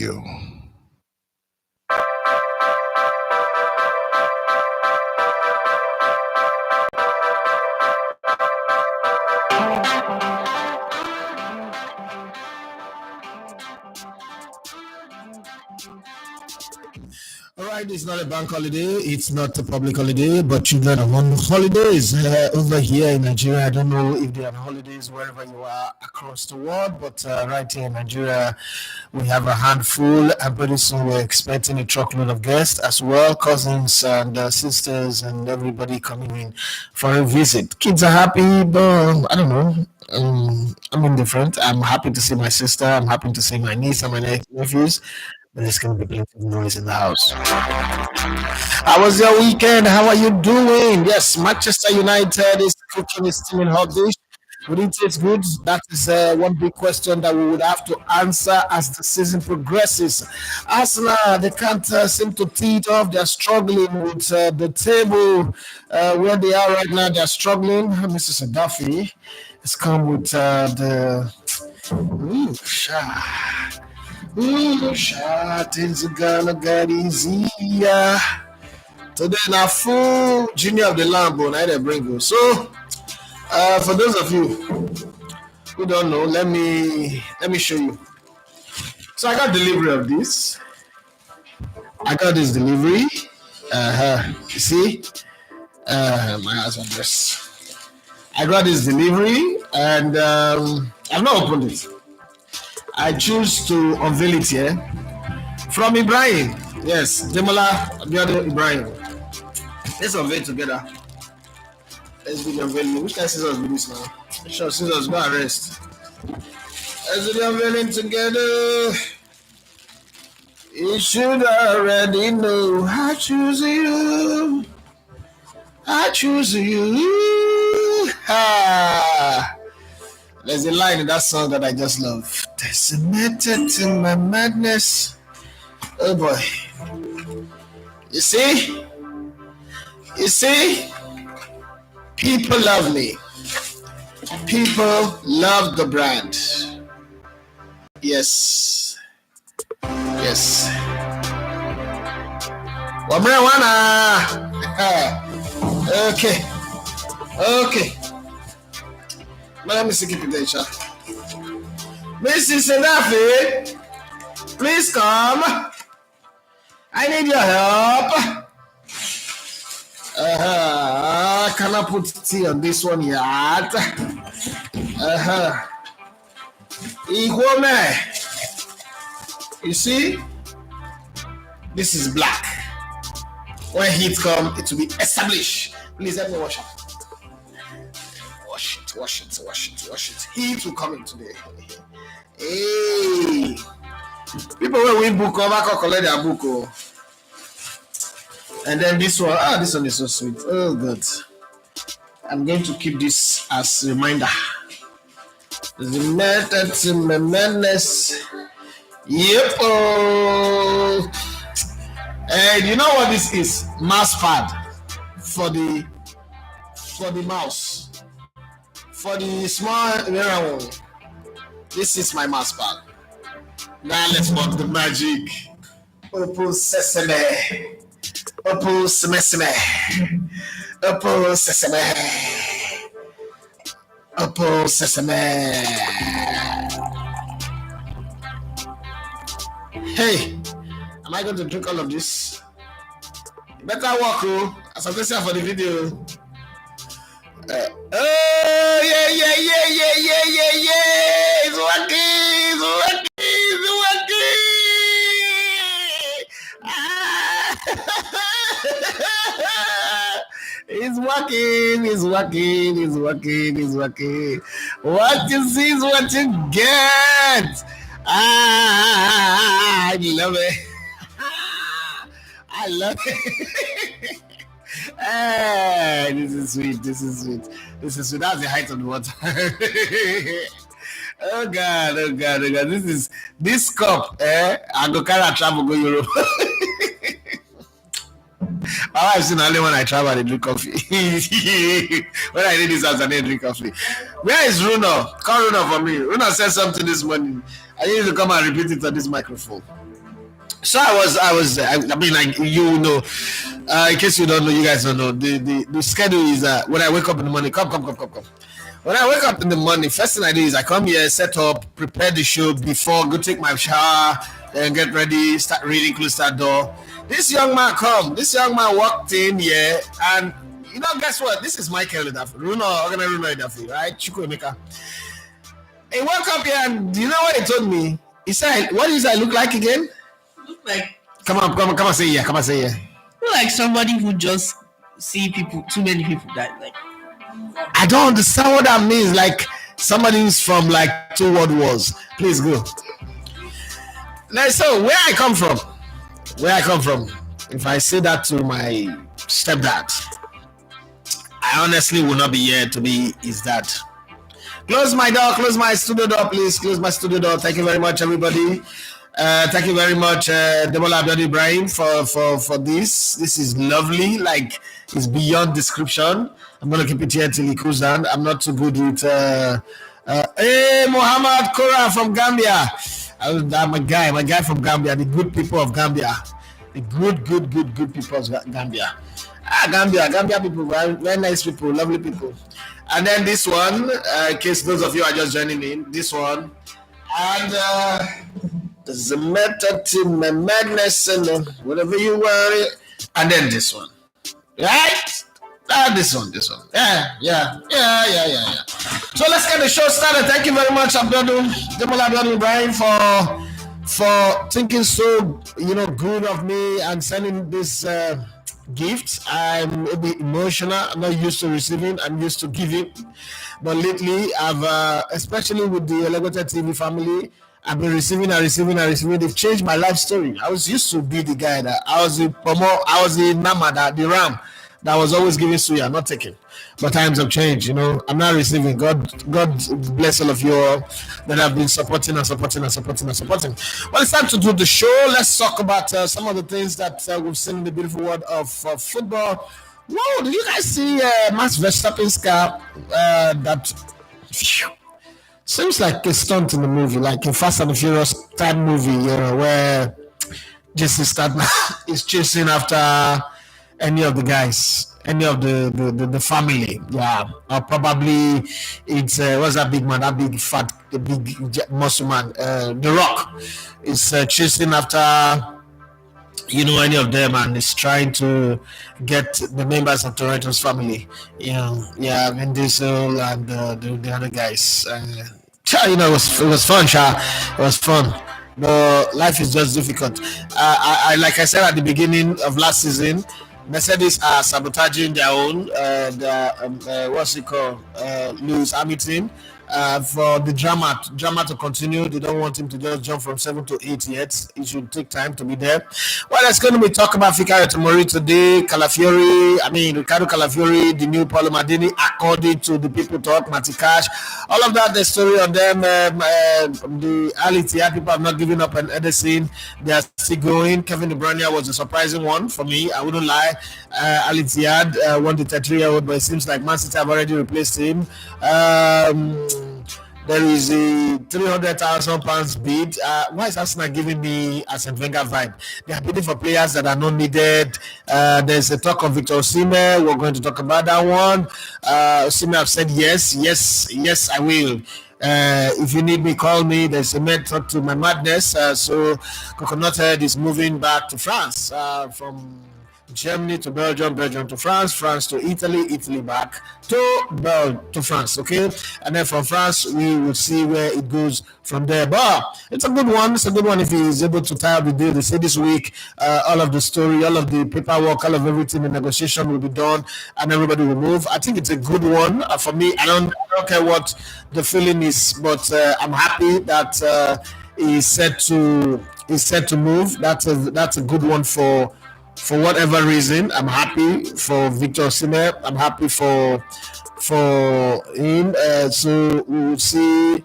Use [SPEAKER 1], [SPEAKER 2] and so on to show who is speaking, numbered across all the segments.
[SPEAKER 1] Radio. All right, it's not a bank holiday. It's not a public holiday, but children are on holidays over here in Nigeria. I don't know if they have holidays wherever you are across the world, but right here in Nigeria, we have a handful, and pretty soon we're expecting a truckload of guests as well, cousins and sisters and everybody coming in for a visit. Kids are happy, but I don't know. I'm indifferent. I'm happy to see my sister. I'm happy to see my niece and my nephews. But there's going to be plenty of noise in the house. How was your weekend? How are you doing? Yes, Manchester United is cooking its steaming hot dish. Would it taste good? That is one big question that we would have to answer as the season progresses. Arsenal, they can't seem to tee it off. They're struggling with the table where they are right now. They're struggling. Mrs. Duffy has come with the... things are gonna get easier. Today now full junior of the Lambo, now they bring you. So for those of you who don't know, let me show you. So I got delivery of this. I got this delivery. You see? My husband dress. I got this delivery and I've not opened it. I choose to unveil it here from Ibrahim. Yes, Demola Abiodun Ibrahim. Let's unveil together. Let's do the unveiling. Which kind of scissors do this now? Sure, scissors, go and rest. Let's do the unveiling together. You should already know. I choose you. I choose you. Ha! There's a line in that song that I just love. Decimated to my madness. Oh boy. You see? You see? People love me. People love the brand. Yes. Yes. Okay. Okay. Let me see keep it there, child. Mrs. Sedafi, please come. I need your help. Can I put tea on this one yet? Equal man. You see? This is black. When heat comes, it will be established. Please help me wash it. Wash it. Heat will come in today. Hey, people will win book over collect their book. Oh. And then this one, this one is so sweet. Oh good. I'm going to keep this as a reminder. The method to my madness. Yep. Oh. And you know what this is? Mouse pad for the mouse. For the small mirror one, this is my mouse pad. Now let's work the magic. Opus sesame. Opus sesame. Opus sesame. Opus sesame. Hey, am I going to drink all of this? You better walk, as I'm going to say for the video. Yeah. It's working. What you see is what you get. I love it. I love it. This is sweet. That's the height of the water. Oh God. This cup. I go carry a travel go Europe. My wife said only when I travel I drink coffee. When I did this house I didn't drink coffee. Where is Runa? Call Runa for me. Runa said something this morning. I need to come and repeat it on this microphone. So I mean, like you know, in case you don't know, you guys don't know, the schedule is when I wake up in the morning, come. When I wake up in the morning, first thing I do is I come here, set up, prepare the show before, go take my shower, then get ready, start reading, close that door. This young man come, this young man walked in here, and you know, guess what? This is Michael Idafi, Runo Idafi, right? Chukwu Emeka. He woke up here, and you know what he told me? He said, "What does I look like again?"
[SPEAKER 2] Look like
[SPEAKER 1] Come on, say yeah. Come on, say yeah.
[SPEAKER 2] look like somebody who just see people, too many people that like.
[SPEAKER 1] I don't understand what that means. Like somebody who's from like 2 world wars. Please go. Now, so where I come from, if I say that to my stepdad, I honestly will not be here to be his dad. Close my door, close my studio door, please. Close my studio door. Thank you very much, everybody. Thank you very much, Debola Abdul Ibrahim, for this. This is lovely. Like, it's beyond description. I'm going to keep it here till he cools down. I'm not too good with... hey, Muhammad Kora from Gambia. I'm my guy from Gambia, the good people of Gambia. The good people of Gambia. Gambia people, very nice people, lovely people. And then this one, in case those of you are just joining in, this one. And the method to my madness and whatever you want. And then this one. Right? This one. Yeah. So let's get the show started. Thank you very much, Demola Abdul Ibrahim, for thinking so good of me and sending this gift. I'm a bit emotional. I'm not used to receiving. I'm used to giving. But lately, I've especially with the Elevated TV family, I've been receiving. They've changed my life story. I was used to be the guy that I was the Namada, the ram that was always giving suya, not taking. But times have changed, I'm not receiving. God bless all of you all that have been supporting. Well, it's time to do the show. Let's talk about some of the things that we've seen in the beautiful world of football. Whoa, did you guys see Max Verstappen's car? That seems like a stunt in the movie, like a Fast and the Furious type movie, where Jason Statham is chasing after any of the guys, any of the family, yeah, or probably it's what's that big man, that big fat, the big muscle man, The Rock is chasing after any of them, and is trying to get the members of Toronto's family, Vin Diesel and the other guys. It was fun, It was fun. But life is just difficult. I like I said at the beginning of last season, Mercedes are sabotaging their own, Lewis Hamilton, for the drama to continue. They don't want him to just jump from 7 to 8 yet. It should take time to be there. Well, it's going to be talk about Fikayo Tomori today, Ricardo Calafiori, the new Paulo Maldini, according to the people talk, Matikash, all of that, the story on them, the Ali Tiad people have not given up on Edison. They are still going. Kevin De Bruyne was a surprising one for me. I wouldn't lie. Ali Tiad won the 33-year-old, but it seems like Man City have already replaced him. There is a £300,000 bid. Why is Arsenal giving me Arsene Wenger vibe? They are bidding for players that are not needed. There's a talk of Victor Osimhen. We're going to talk about that one. Osimhen have said yes, I will. If you need me, call me. There's a method to my madness. So Coconut Head is moving back to France from Germany to Belgium to France to Italy back to France, okay? And then from France, we will see where it goes from there. But it's a good one. If he is able to tie up the deal. They say this week, all of the story, all of the paperwork, all of everything, the negotiation will be done, and everybody will move. I think it's a good one. For me, I don't care what the feeling is, but I'm happy that he's set to move. That's a good one for whatever reason. I'm happy for Victor Osimhen. I'm happy for him. So we will see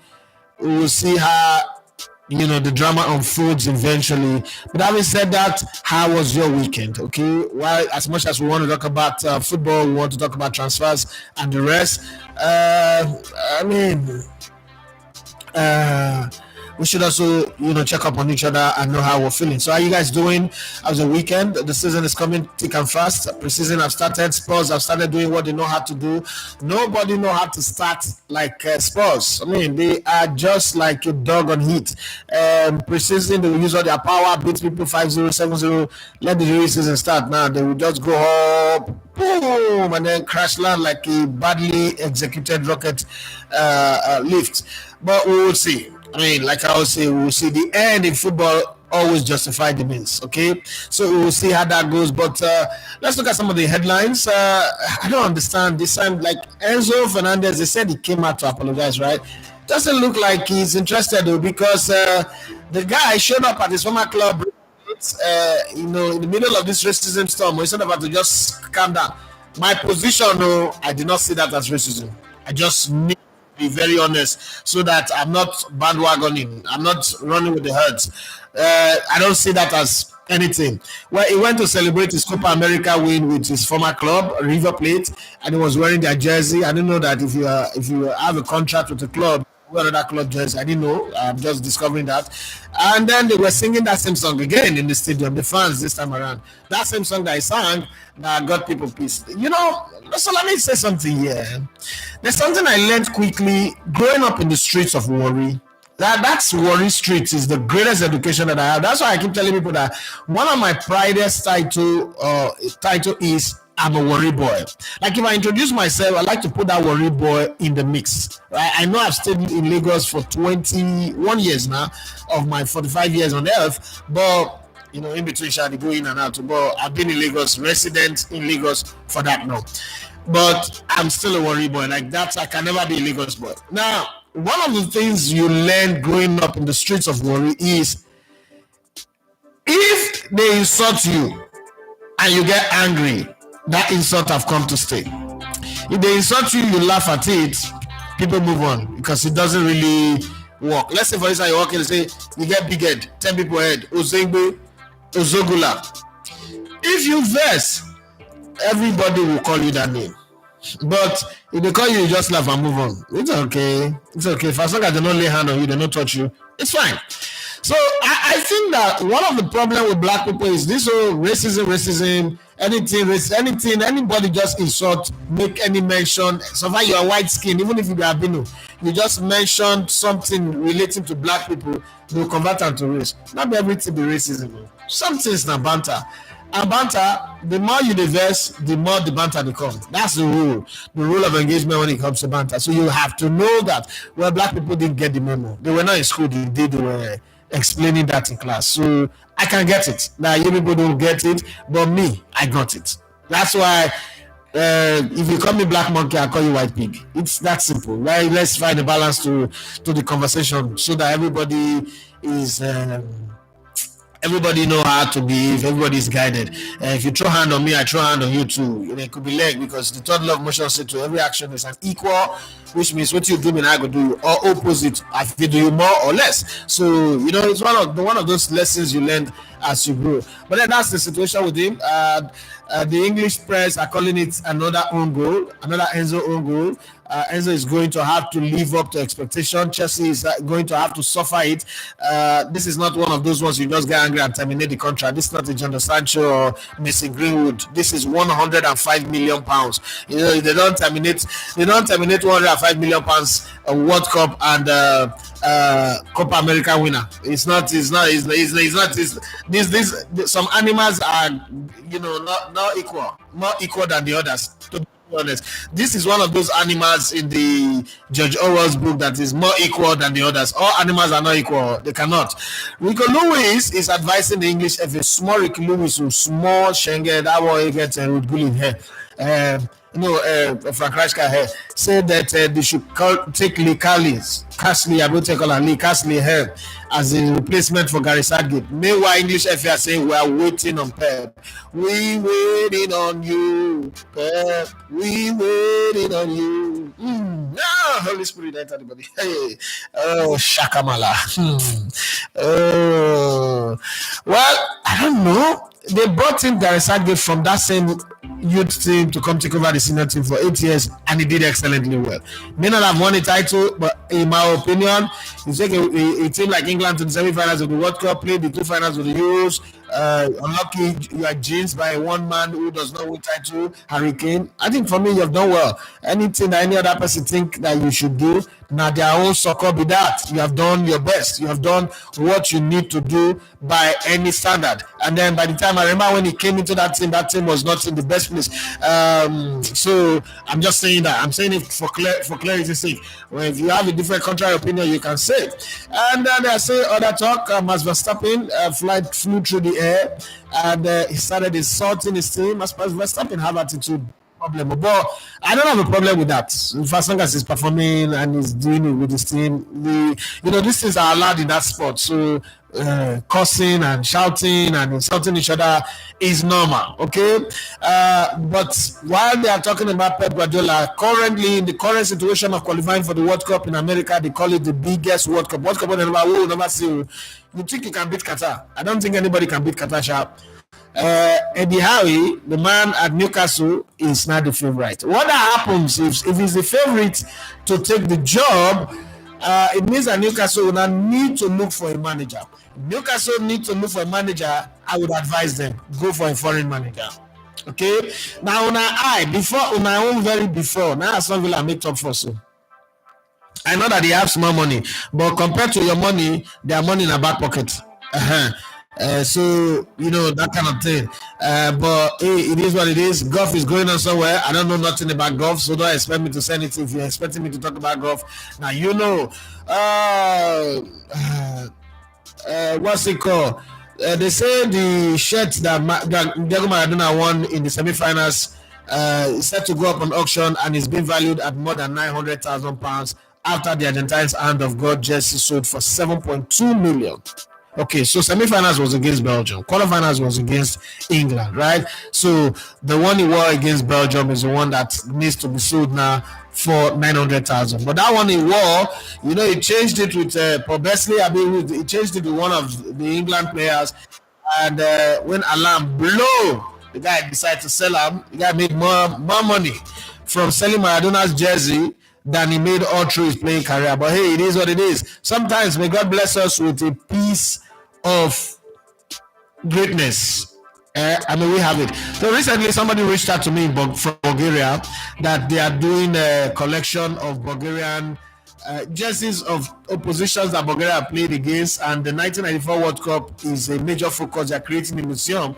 [SPEAKER 1] how the drama unfolds eventually. But having said that, how was your weekend? Okay, well, as much as we want to talk about football, we want to talk about transfers and we should also, check up on each other and know how we're feeling. So, how you guys doing? How's the weekend? The season is coming thick and fast. Preseason have started. Spurs have started doing what they know how to do. Nobody know how to start like Spurs. I mean, they are just like a dog on heat. Preseason, they will use all their power, beat people 5-0, 7-0. Let the season start now. They will just go up, boom, and then crash land like a badly executed rocket lift. But we will see. I mean, like I always say, we will see. The end in football always justify the means. Okay, so we will see how that goes. But let's look at some of the headlines. I don't understand this time. Like Enzo Fernandez, they said he came out to apologize, right? Doesn't look like he's interested though, because the guy showed up at his former club. In the middle of this racism storm, we said about to just calm down. My position, no, I did not see that as racism. I just need to be very honest, so that I'm not bandwagoning. I'm not running with the herds. I don't see that as anything. Well, he went to celebrate his Copa America win with his former club, River Plate, and he was wearing their jersey. I didn't know that if you have a contract with the club, wear another club jersey. I didn't know. I'm just discovering that. And then they were singing that same song again in the stadium, the fans this time around. That same song that I sang that got people pissed. So let me say something here. There's something I learned quickly growing up in the streets of Warri. That's Warri Street is the greatest education that I have. That's why I keep telling people that one of my proudest title is I'm a Warri boy. Like if I introduce myself, I like to put that Warri boy in the mix. Right? I know I've stayed in Lagos for 21 years now of my 45 years on earth, but in between shall go in and out. But I've been in Lagos, resident in Lagos for that now. But I'm still a Warri boy. Like that, I can never be a Lagos boy. Now, one of the things you learn growing up in the streets of Warri is if they insult you and you get angry, that insult have come to stay. If they insult you, you laugh at it, people move on because it doesn't really work. Let's say for instance you walk in and say you get big head, 10 people head, Ozengbe, Ozogula. If you verse, everybody will call you that name. But if they call you, you just laugh and move on. It's okay. It's okay. For as long as they don't lay hand on you, they don't touch you, it's fine. So I think that one of the problem with black people is this whole racism, anything, anybody just insult, make any mention. So far you are white skin, even if you are albino, you just mention something relating to black people, they'll convert them to race. Not everything be racism. Some things na banter. And banter, the more you diverse, the more the banter becomes. That's the rule of engagement when it comes to banter. So you have to know that. Well, black people didn't get the memo. They were not in school, they were explaining that in class. So I can get it. Now you people don't get it, but me, I got it. That's why if you call me black monkey, I call you white pig. It's that simple. Right? Let's find a balance to the conversation so that everybody is everybody know how to behave. Everybody is guided. If you throw hand on me, I throw hand on you too. It could be leg because the third law of motion says to every action is an equal, which means what you do, me I go do you, or opposite. I feel do you more or less. So it's one of those lessons you learn as you grow. But then that's the situation with him. The English press are calling it another own goal, another Enzo own goal. Enzo is going to have to live up to expectation. Chelsea is going to have to suffer it. This is not one of those ones you just get angry and terminate the contract. This is not a Jadon Sancho or Mason Greenwood. This is 105 million pounds. They don't terminate 105 million pounds a World Cup and Copa America winner. It's not. Some animals are not equal than the others. To be honest, this is one of those animals in the George Orwell's book that is more equal than the others. All animals are not equal; they cannot. Rico Lewis is advising the English FA. Small Rico Lewis, who small Schengen, that boy gets with bullying here. Frank Rijkaard here said that they should take Lee Castley, I will take on Lee Castley here as a replacement for Gary Southgate. Meanwhile, English FA are saying we are waiting on Pep. We waiting on you, Pep. We waiting on you. Holy Spirit, enter the body. Hey, Shakamala. Well, I don't know. they brought in Gary Southgate from that same youth team to come take over the senior team for 8 years, and he did excellently well. May not have won a title, but in my opinion, he take a team like England to the semi-finals of the World Cup, played the two finals of the Euros. Unlucky you are jinxed by one man who does not win title, Harry Kane. I think for me, you have done well. Anything that any other person think that you should do, now their own soccer be that. You have done your best. You have done what you need to do by any standard. And then by the time I remember when he came into that team was not in the best place. So I'm just saying that. I'm saying it for clarity's sake. Well, if you have a different contrary opinion, you can say it. And then I say other talk. Max Verstappen flew through the air, and he started insulting his team. As Verstappen have attitude problem, but I don't have a problem with that. As long as he's performing and he's doing it with his team, these things are allowed in that sport. So cursing and shouting and insulting each other is normal, okay? But while they are talking about Pep Guardiola, currently in the current situation of qualifying for the World Cup in America, they call it the biggest World Cup. World Cup never see. You think you can beat Qatar? I don't think anybody can beat Qatar sharp. Eddie Howe, the man at Newcastle, is not the favorite. What happens if he's the favorite to take the job? It means that Newcastle will not need to look for a manager. Newcastle need to look for a manager. I would advise them go for a foreign manager. Okay. Now, now Aston Villa make top four. So I know that they have small money, but compared to your money, their money in a back pocket. So that kind of thing. But hey, it is what it is. Golf is going on somewhere. I don't know nothing about golf, so don't expect me to say anything. If you're expecting me to talk about golf, now what's it called? They say the shirt that Diego Maradona won in the semi-finals is set to go up on auction, and is being valued at more than £900,000 after the Argentines Hand of God jersey sold for 7.2 million. Okay, so semi-finals was against Belgium. Quarterfinals was against England, right? So the one he wore against Belgium is the one that needs to be sold now for 900,000. But that one he wore, he changed it with Paul Besley. He changed it with one of the England players. And when alarm blow, the guy decided to sell him. The guy made more money from selling Maradona's jersey than he made all through his playing career. But hey, it is what it is. Sometimes may God bless us with a piece of greatness. We have it. So recently somebody reached out to me from Bulgaria that they are doing a collection of Bulgarian jerseys of oppositions that Bulgaria played against, and the 1994 World Cup is a major focus. They're creating a museum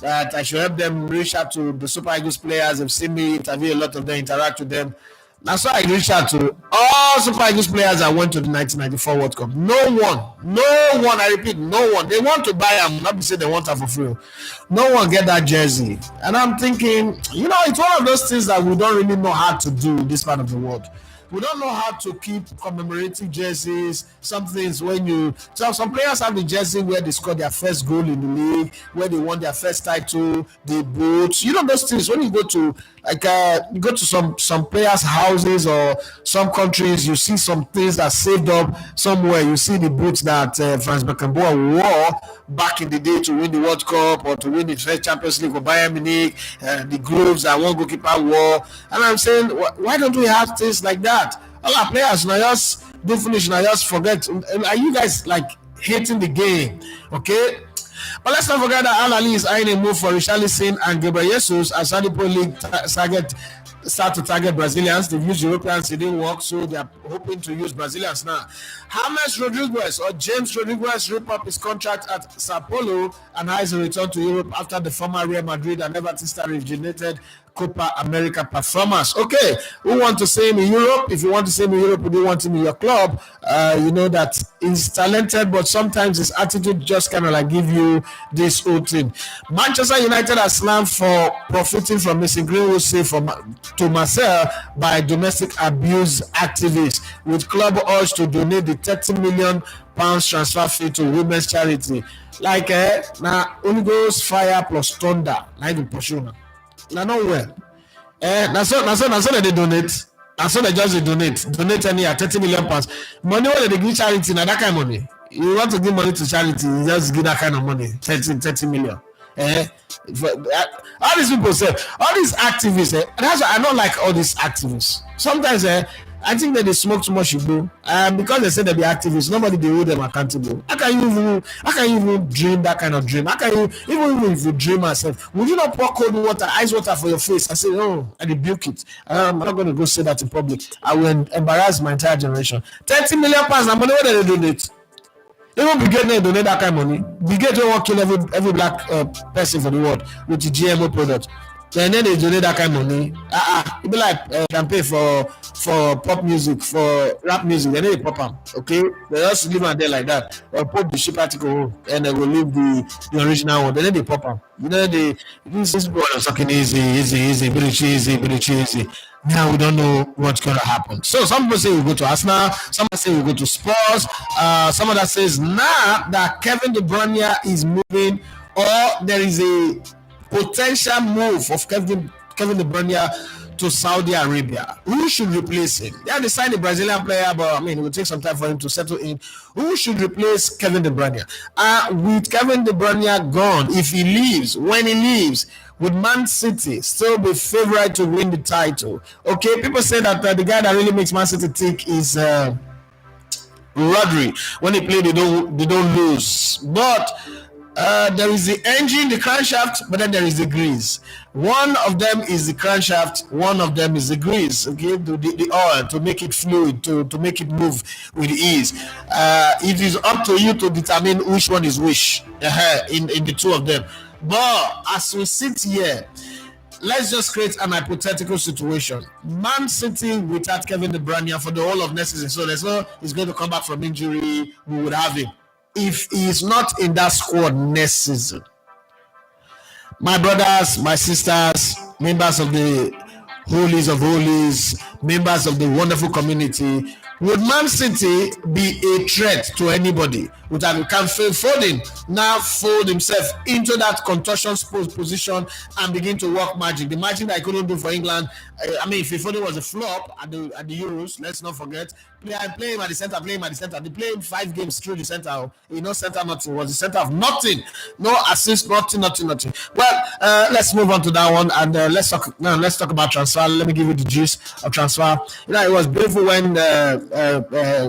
[SPEAKER 1] that I should help them reach out to the Super Eagles players. They've seen me interview a lot of them, interact with them. That's why I reached out to all Super Eagles players that went to the 1994 World Cup. No one, I repeat, no one. They want to buy them, not to say they want them for free. No one get that jersey. And I'm thinking, it's one of those things that we don't really know how to do in this part of the world. We don't know how to keep commemorating jerseys. Some things some players have the jersey where they scored their first goal in the league, where they won their first title, the boots. Those things. When you go to some players' houses or some countries, you see some things that saved up somewhere. You see the boots that Franz Beckenbauer wore back in the day to win the World Cup or to win the first Champions League for Bayern Munich, the gloves that one goalkeeper wore. And I'm saying, why don't we have things like that? All our players now just do finish, now just forget. Are you guys hating the game? Okay. But let's not forget that Al Ali is eyeing a move for Richarlison and Gabriel Jesus as Saudi Pro League start to target Brazilians. They've used Europeans, it didn't work, so they're hoping to use Brazilians now. James Rodriguez ripped up his contract at Sao Paulo and has a return to Europe after the former Real Madrid and Everton star regenerated Copa America performance. Okay, who want to see him in Europe? If you want to see him in Europe, you do want him in your club. You know that he's talented, but sometimes his attitude just kind of give you this whole thing. Manchester United are slammed for profiting from missing Greenwood save to Marseille by domestic abuse activists, with club urged to donate the £30 million transfer fee to women's charity. Now Holy Ghost fire plus thunder, like in Poshuna. Now nowhere. That's all they donate. That's all they just donate any £30 million. Money what they give charity, now that kind of money. You want to give money to charity, you just give that kind of money, 30 million. Eh? All these people say, all these activists, that's why I don't like all these activists. Sometimes I think that they smoke too much igbo, and because they say they be activists, nobody they hold them accountable. How can you even dream that kind of dream? How can you even if you dream yourself, would you not pour cold water, ice water for your face? I say, oh, I rebuke it. I'm not going to go say that in public. I will embarrass my entire generation. 30 million pounds, I'm going to donate. Even Brigade no donate that kind of money. Brigade don't want to kill every black person for the world with the GMO product. Then they donate that kind of money. It be like campaign for pop music, for rap music. Then they pop them. Okay, they just leave them there like that. Or put the ship article and they will leave the original one. Then they pop them. You know this people are talking easy, pretty cheesy. Now we don't know what's going to happen. So some people say we go to Arsenal, some say we go to Spurs, some of that says that Kevin De Bruyne is moving, or there is a potential move of Kevin De Bruyne to Saudi Arabia. Who should replace him? They have decided a Brazilian player, but I mean it will take some time for him to settle in. Who should replace Kevin De Bruyne? With Kevin De Bruyne gone, if he leaves, when he leaves, would Man City still be favorite to win the title? Okay, people say that the guy that really makes Man City tick is Rodri. When they play, they don't lose. But there is the engine, the crankshaft, but then there is the grease. One of them is the crankshaft, one of them is the grease. Okay, the oil to make it fluid, to make it move with ease. It is up to you to determine which one is which in the two of them. But as we sit here, let's just create an hypothetical situation. Man City without Kevin De Bruyne for the whole of next season. So there's no he's going to come back from injury. We would have him. If he is not in that squad next season, my brothers, my sisters, members of the holies of holies, members of the wonderful community, would Man City be a threat to anybody? Would can Foden now fold himself into that contortion position and begin to work magic? The magic that I couldn't do for England. I mean, if Foden was a flop at the Euros, let's not forget. Play him at the center, play him at the center. They played 5 games through the center. Center nothing. Was the center of nothing. No assist, nothing. Well, let's move on to that one, and let's talk about transfer. Let me give you the gist of transfer. It was beautiful when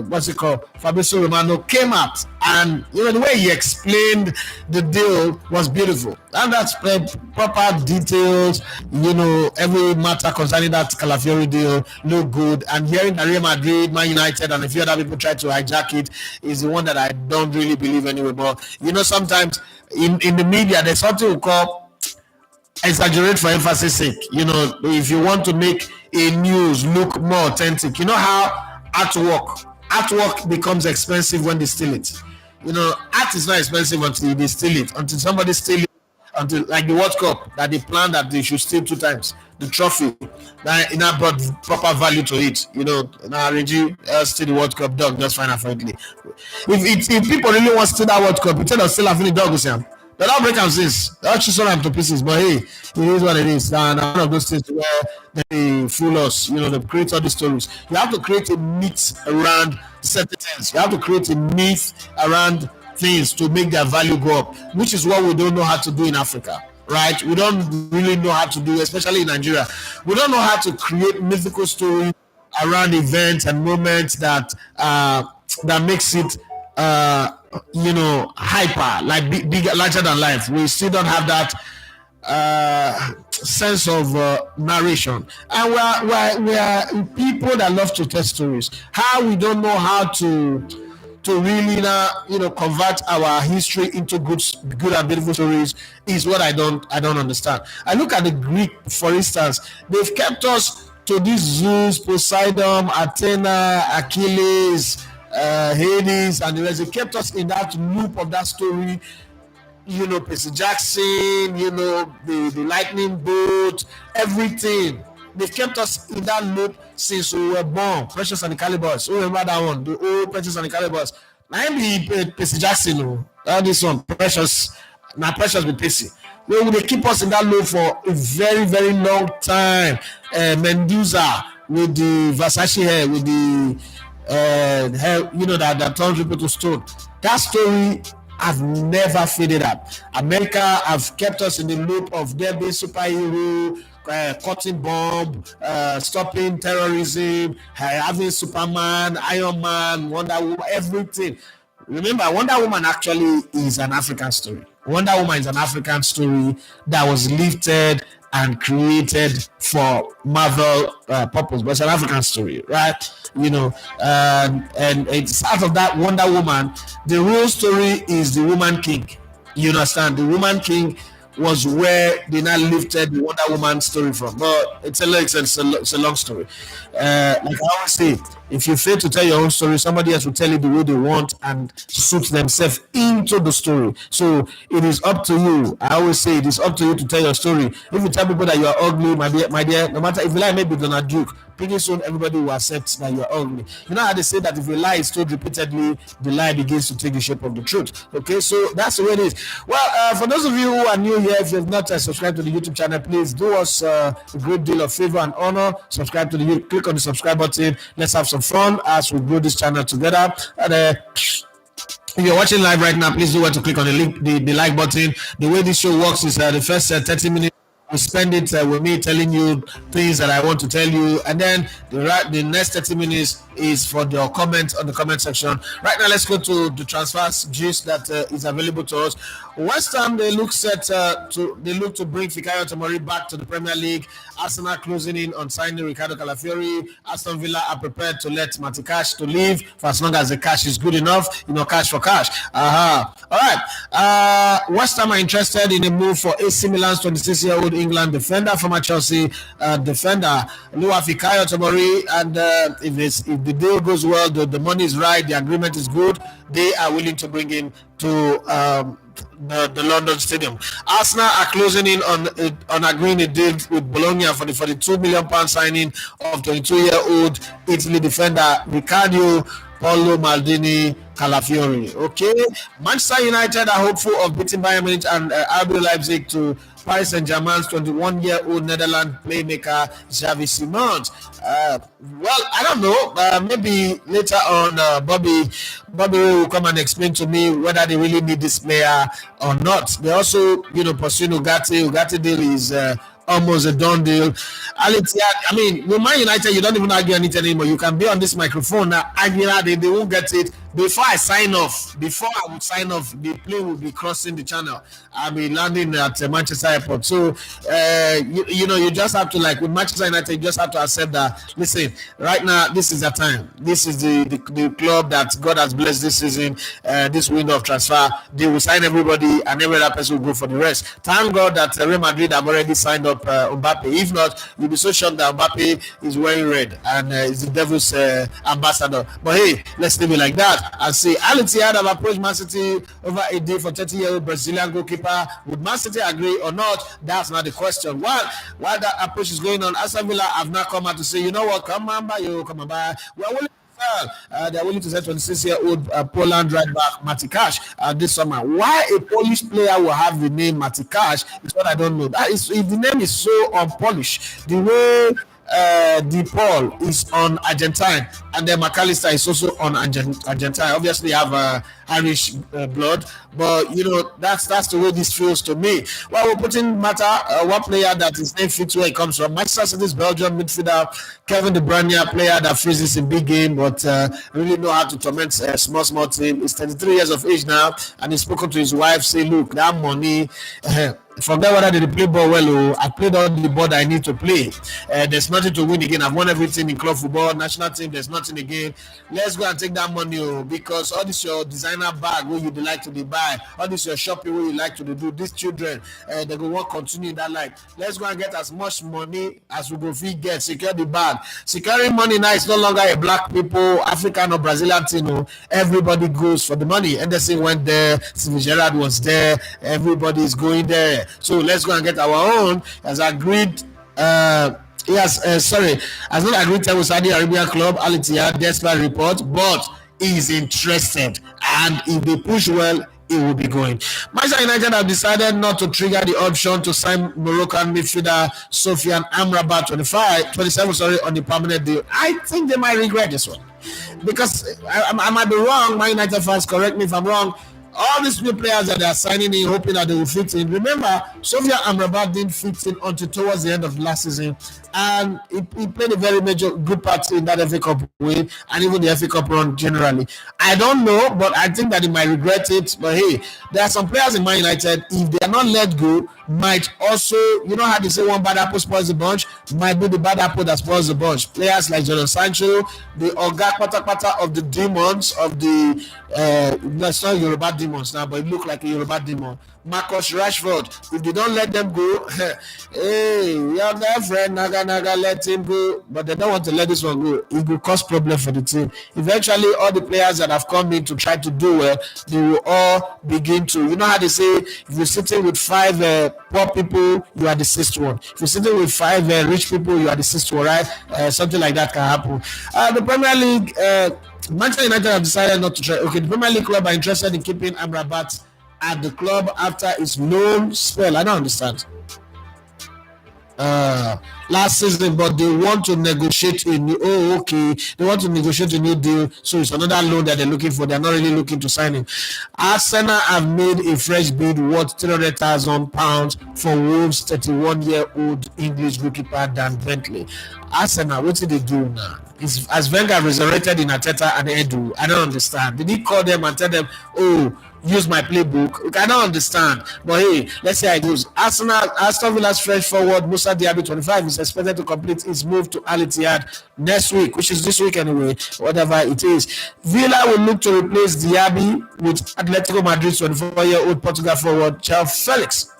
[SPEAKER 1] what's it called? Fabrizio Romano came out, and the way he explained the deal was beautiful. And that's proper details. Every matter concerning that Calafiori deal look good. And hearing that Real Madrid, Man United, and a few other people try to hijack it is the one that I don't really believe anyway. But sometimes in the media there's something we call exaggerate for emphasis sake. If you want to make a news look more authentic, how artwork becomes expensive when they steal it. Art is not expensive until they steal it, until somebody steal it, until like the World Cup that they planned that they should steal 2 times the trophy. That brought proper value to it. Now Reggie steal the World Cup dog just fine apparently. If people really want to steal that World Cup, instead of still having the dog, they don't break them since. They don't choose them to pieces. But hey, it is what it is. And one of those things where they fool us. They create all these stories. You have to create a myth around certain things. You have to create a myth around things to make their value go up, which is what we don't know how to do in Africa. Right? We don't really know how to do, especially in Nigeria. We don't know how to create mythical stories around events and moments that makes it hyper, like bigger, larger than life. We still don't have that sense of narration, and we are people that love to tell stories. How we don't know how to really convert our history into good and beautiful stories is what I don't understand. I look at the Greek, for instance. They've kept us to these Zeus, Poseidon, Athena, Achilles, Hades, and the rest. They kept us in that loop of that story. Percy Jackson, the lightning bolt, everything. They've kept us in that loop since we were born. Precious and the Calibers. Who remember that one? The old Precious and the Calibers. Now be Percy Jackson. This one, Precious. Now Precious be Percy. They keep us in that loop for a very, very long time. Medusa with the Versace hair, with the hair, that turns people to stone. That story have never faded out. America have kept us in the loop of there being superhero, cutting bomb, stopping terrorism, having Superman, Iron Man, Wonder Woman, everything. Remember, Wonder Woman actually is an African story. Wonder Woman is an African story that was lifted and created for Marvel purpose, but it's an African story, right? And it's out of that Wonder Woman. The real story is the Woman King. You understand? The Woman King was where they now lifted the Wonder Woman story from. But it's a long story. Like I always say, if you fail to tell your own story, somebody else will tell it the way they want and suit themselves into the story. So it is up to you. I always say it is up to you to tell your story. If you tell people that you are ugly, my dear, no matter if you lie, maybe Donald Duke, pretty soon everybody will accept that you are ugly. You know how they say that if a lie is told repeatedly, the lie begins to take the shape of the truth. Okay, so that's the way it is. Well, for those of you who are new here, if you have not subscribed to the YouTube channel, please do us a great deal of favor and honor. Subscribe to the YouTube, click on the subscribe button. Let's have some fun as we grow this channel together. And if you're watching live right now, please do want to click on the link, the like button. The way this show works is the first 30 minutes we spend it with me telling you things that I want to tell you, and then the next 30 minutes is for your comment on the comment section. Right now, let's go to the transfers gist that is available to us. West Ham, they look to bring Fikayo Tomori back to the Premier League. Arsenal closing in on signing Ricardo Calafiori. Aston Villa are prepared to let Matty Cash to leave for as long as the cash is good enough. Cash for cash. All right. West Ham are interested in a move for AC Milan's 26-year-old England defender, former Chelsea defender Lua Fikayo Tomori, and if the deal goes well, the money is right, the agreement is good, they are willing to bring him to the London Stadium. Arsenal are closing in on agreeing a deal with Bologna for the £42 million signing of 22-year-old Italy defender Riccardo Paulo Maldini Calafiori. Okay, Manchester United are hopeful of beating Bayern Munich and RB Leipzig to Paris Saint-Germain's 21-year-old Netherlands playmaker Xavi Simons. Well, I don't know. Maybe later on, Bobby will come and explain to me whether they really need this player or not. They also, pursuing Ugarte. Ugarte deal is almost a done deal. I mean, with Man United, you don't even argue anything anymore. You can be on this microphone now, they won't get it. Before I would sign off, the plane will be crossing the channel. I'll be landing at Manchester Airport. So, you just have to, like with Manchester United, you just have to accept that, listen, right now, this is the time. This is the club that God has blessed this season, this window of transfer. They will sign everybody and every other person will go for the rest. Thank God that Real Madrid have already signed up Mbappe. If not, you'll be so shocked that Mbappe is wearing red and is the devil's ambassador. But hey, let's leave it like that. I see Al Ittihad have approached Man City over a deal for 30-year-old Brazilian goalkeeper. Would Man City agree or not? That's not the question. While that approach is going on, Aston Villa have not come out to say, you know what, come on by. We're willing to sell. They're willing to sell 26-year-old Poland right back Matty Cash this summer. Why a Polish player will have the name Matty Cash is what I don't know. That is, if the name is so unpolished, the way DePaul is on Argentine, and then McAllister is also on Argentine. Obviously, have Irish blood, but that's the way this feels to me. Well, we're putting matter one player that his name fits where it comes from. Manchester City's Belgian midfielder Kevin De Bruyne, player that freezes in big game, but really know how to torment small team. He's 33 years of age now, and he's spoken to his wife, say, look, that money. Forget whether they play ball well or I played all the ball that I need to play. There's nothing to win again. I've won everything in club football, national team. There's nothing again. Let's go and take that money because all this your designer bag where you like to buy, all this your shopping where you like to do. These children, they go want continue that life. Let's go and get as much money as we go feed get. Secure the bag. Securing money now is no longer a black people, African or Brazilian thing. Everybody goes for the money. Anderson went there. Steven Gerrard was there. Everybody is going there. So let's go and get our own. As agreed, has not agreed with Saudi Arabia club Al Ittihad despite report, but is interested, and if they push well, it will be going. Manchester United have decided not to trigger the option to sign Moroccan midfielder Sofiane Amrabat 27 on the permanent deal. I think they might regret this one because I might be wrong. My United fans, correct me if I'm wrong. all these new players that they are signing in, hoping that they will fit in. Remember, Sofia Amrabat didn't fit in until towards the end of the last season, and he played a very major good part in that FA Cup win and even the FA Cup run generally. I don't know, but I think that he might regret it. But hey, there are some players in Man United, if they are not let go, might also, you know how they say one bad apple spoils the bunch, might be the bad apple that spoils the bunch. Players like Jadon Sancho, the Oga Pata of the demons of the that's not Yoruba demons now, but it look like a Yoruba demon. Marcus Rashford, if they don't let them go, hey, your girlfriend Naga let him go, but they don't want to let this one go. It will cause problem for the team. Eventually, all the players that have come in to try to do well, they will all begin to. You know how they say, if you're sitting with five poor people, you are the sixth one. If you're sitting with five rich people, you are the sixth one, right? Something like that can happen. The Premier League. Manchester United have decided not to try. Okay, the Premier League club are interested in keeping Amrabat at the club after his loan spell. I don't understand. Last season, but they want to negotiate a new. Oh, okay. They want to negotiate a new deal, so it's another loan that they're looking for. They're not really looking to sign him. Arsenal have made a fresh bid worth £300,000 for Wolves' 31-year-old English goalkeeper Dan Bentley. Arsenal, what did they do now? As Wenger resurrected in Arteta and Edu, I don't understand. Did he call them and tell them, oh, use my playbook? I don't understand. But hey, let's see how it goes. Aston Villa's fresh forward Musa Diaby, 25, is expected to complete his move to Al Ittihad next week, which is this week anyway, whatever it is. Villa will look to replace Diaby with Atletico Madrid's 24-year-old Portugal forward João Felix.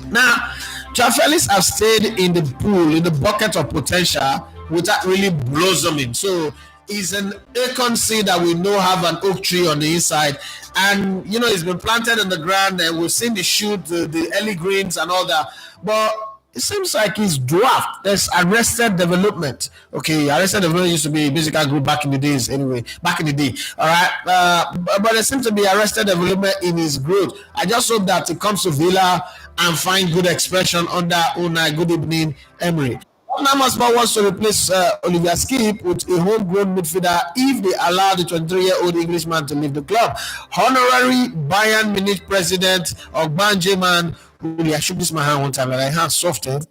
[SPEAKER 1] Now, João Felix have stayed in the pool, in the bucket of potential without really blossoming. So he's an acorn seed that we know have an oak tree on the inside, and you know he's been planted in the ground, and we've seen the shoot, the early greens and all that, but it seems like he's dwarfed. There's arrested development. Okay, arrested development used to be a musical group back in the days anyway, back in the day, all right, but there seems to be arrested development in his growth. I just hope that it comes to Villa and find good expression under Unai Good Evening Emery. Tottenham Hotspur wants to replace Olivier Skip with a homegrown midfielder if they allow the 23-year-old Englishman to leave the club. Honorary Bayern Munich president Ogbanje man, I shook this my hand one time and I hand soft. Juliones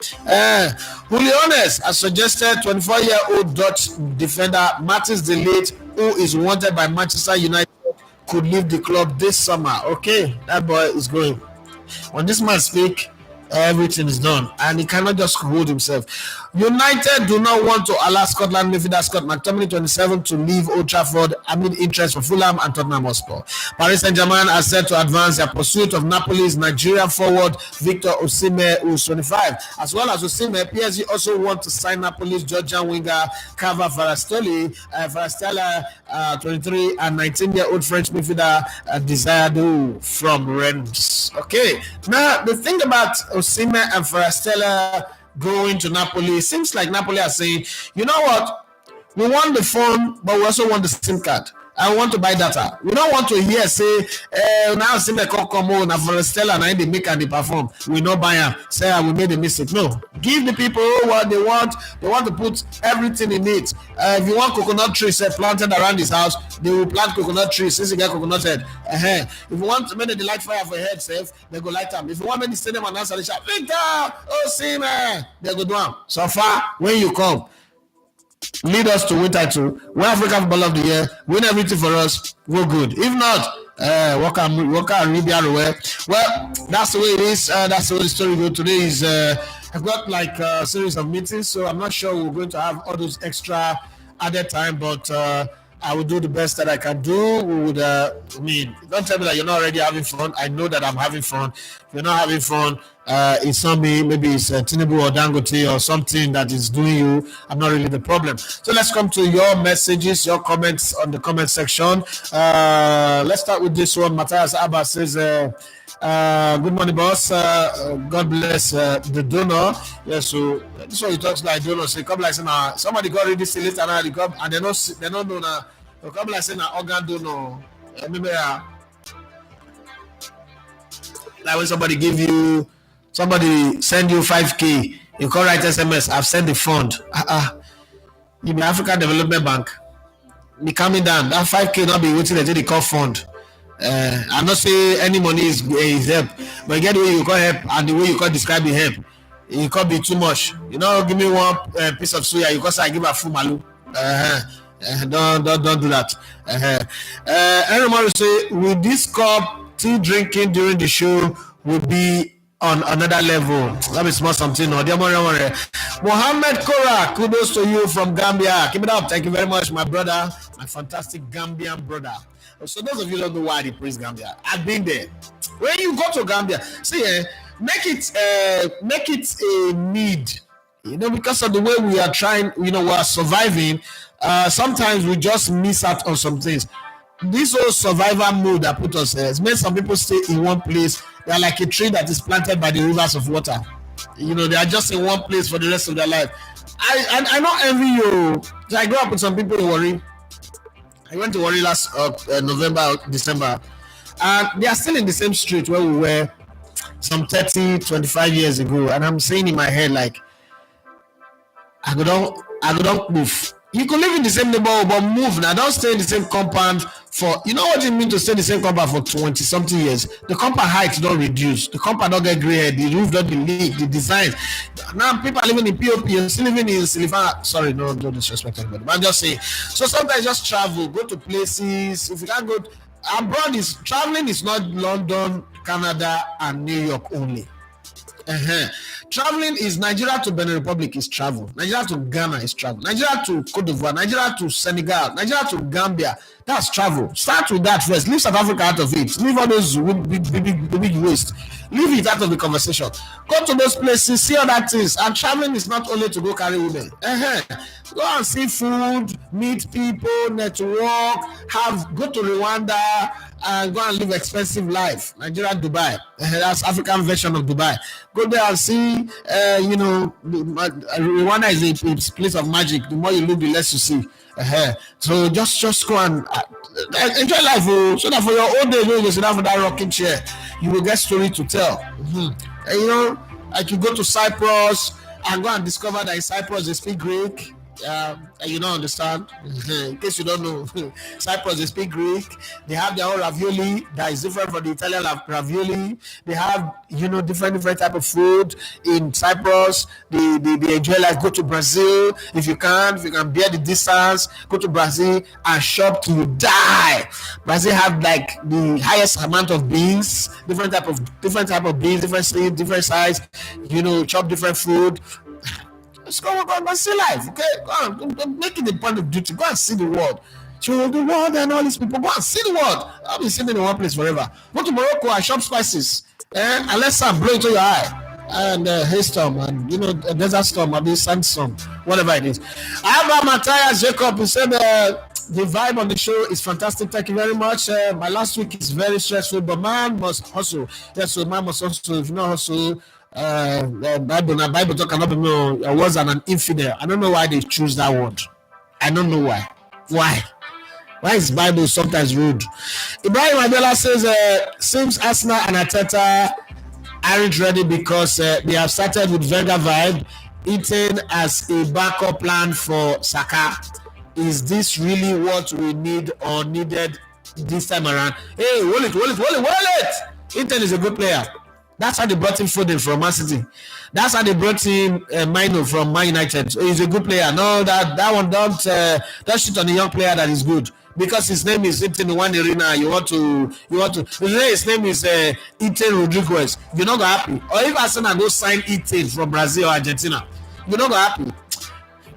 [SPEAKER 1] has suggested 24-year-old Dutch defender Matthias de Ligt, who is wanted by Manchester United, could leave the club this summer. Okay, that boy is going. When this man speak, everything is done, and he cannot just hold himself. United do not want to allow Scotland midfielder Scott McTominay, 27, to leave Old Trafford amid interest for Fulham and Tottenham Hotspur. Paris Saint-Germain are set to advance their pursuit of Napoli's Nigerian forward Victor Osimhen, who's 25. As well as Osimhen, PSG also want to sign Napoli's Georgian winger Cava Farastella, 23, and 19-year-old French midfielder Desiré from Rennes. Okay, now the thing about Osimhen and Farastella going to Napoli, it seems like Napoli are saying, you know what, we want the phone, but we also want the SIM card. I want to buy data. We don't want to hear say, now Osimhen come on, and Farastella and they make and they perform. We not buy them. Say we made a mistake. No, give the people what they want. They want to put everything in it. If you want coconut trees planted around his house, they will plant coconut trees since you get coconut head. If you want to make the light fire for your head safe, they go light them. If you want to stay them and answer the shout, Victor, Osimhen, they go do them. So far, when you come, lead us to win title, win African Football of the Year, win everything for us, we're good. If not, what can really be away? Well, that's the way it is. That's the way the story goes. Today is I've got like a series of meetings, so I'm not sure we're going to have all those extra added time, but I will do the best that I can do. We would, don't tell me that you're not already having fun. I know that I'm having fun. If you're not having fun, it's not me. Maybe it's Tinubu or Dangote or something that is doing you. I'm not really the problem. So let's come to your messages, your comments on the comment section. Let's start with this one. Matthias Abba says, good morning, boss. God bless the donor. Yes, so this one he talks like donor. So come like saying, somebody got ready this list and they don't know now. Come like saying organ donor. Remember, like when somebody send you 5K, you call write SMS. I've sent the fund. You be African Development Bank. Be coming down. That 5K not be waiting until they call fund. I'm not say any money is help, but get the way you call help and the way you call describe the help. It can't be too much. You know, give me one piece of suya. You cause I give a full malu. Don't do that. Everyone say, with this cup, tea drinking during the show will be on another level. That is small something. No, Mohammed Kora, kudos to you from Gambia. Keep it up. Thank you very much, my brother, my fantastic Gambian brother. So those of you don't know why they praise Gambia, I've been there. When you go to Gambia, see, make it a need. You know, because of the way we are trying, you know, we are surviving. Sometimes we just miss out on some things. This whole survival mode that put us there has made some people stay in one place. They are like a tree that is planted by the rivers of water. You know, they are just in one place for the rest of their life. I don't envy you. So I grew up with some people in Warri. I went to Warri last November, December, and they are still in the same street where we were some 30, 25 years ago. And I'm saying in my head, like, I don't move. You could live in the same neighborhood, but move now. Don't stay in the same compound for, you know what it means to stay in the same compound for 20 something years. The compound height don't reduce. The compound don't get gray hair. The roof don't leak. The design. Now people are living in POP. You're still living in Silicon. Sorry, no, don't disrespect anybody. But I'm just saying. So sometimes just travel, go to places. If you can't go abroad, traveling is not London, Canada, and New York only. Traveling is Nigeria to Benin Republic is travel. Nigeria to Ghana is travel. Nigeria to Cote d'Ivoire. Nigeria to Senegal. Nigeria to Gambia. That's travel. Start with that first. Leave South Africa out of it. Leave all those big waste. Leave it out of the conversation. Go to those places, see other things. And traveling is not only to go carry women. Go and see food, meet people, network, go to Rwanda, and go and live expensive life. Nigeria, Dubai. That's African version of Dubai. Go there and see, you know, Rwanda is a place of magic. The more you look, the less you see. So just go and enjoy life, so that for your old days, when you sit down for that rocking chair, you will get story to tell. And, you know, like you go to Cyprus and go and discover that in Cyprus they speak Greek. You don't understand. In case you don't know, Cyprus they speak Greek. They have their own ravioli that is different from the Italian ravioli. They have, you know, different type of food in Cyprus. They enjoy life. Go to Brazil if you can bear the distance. Go to Brazil and shop till you die. Brazil have like the highest amount of beans, different type of beans, different size. You know, chop different food. Let's go and see life, okay? Go on, make it the point of duty. Go and see the world. Show the world and all these people. Go and see the world. I'll be sitting in one place forever. Go to Morocco and shop spices. And let sun blow into your eye. And hailstorm and, you know, a desert storm, maybe sandstorm, whatever it is. Abba Matthias Jacob, he said the vibe on the show is fantastic. Thank you very much. My last week is very stressful, but man must hustle. Yes, so man must hustle. If you not hustle, Bible talk about was an infidel. I don't know why they choose that word. I don't know why. Why is Bible sometimes rude? Ibrahim Abela says seems Arsenal and Arteta aren't ready because they have started with Wenger vibe, eating as a backup plan for Saka. Is this really what we need or needed this time around? Hey, hold it. Inter is a good player. That's how they brought him Foden from Man City. That's how they brought him Mino from Man United. So he's a good player. No, that one don't shit on a young player that is good because his name is in one arena. You want to. His name is Iten Rodriguez. You're not gonna happy. Or if Arsenal go sign Iten from Brazil or Argentina, you're not gonna happy.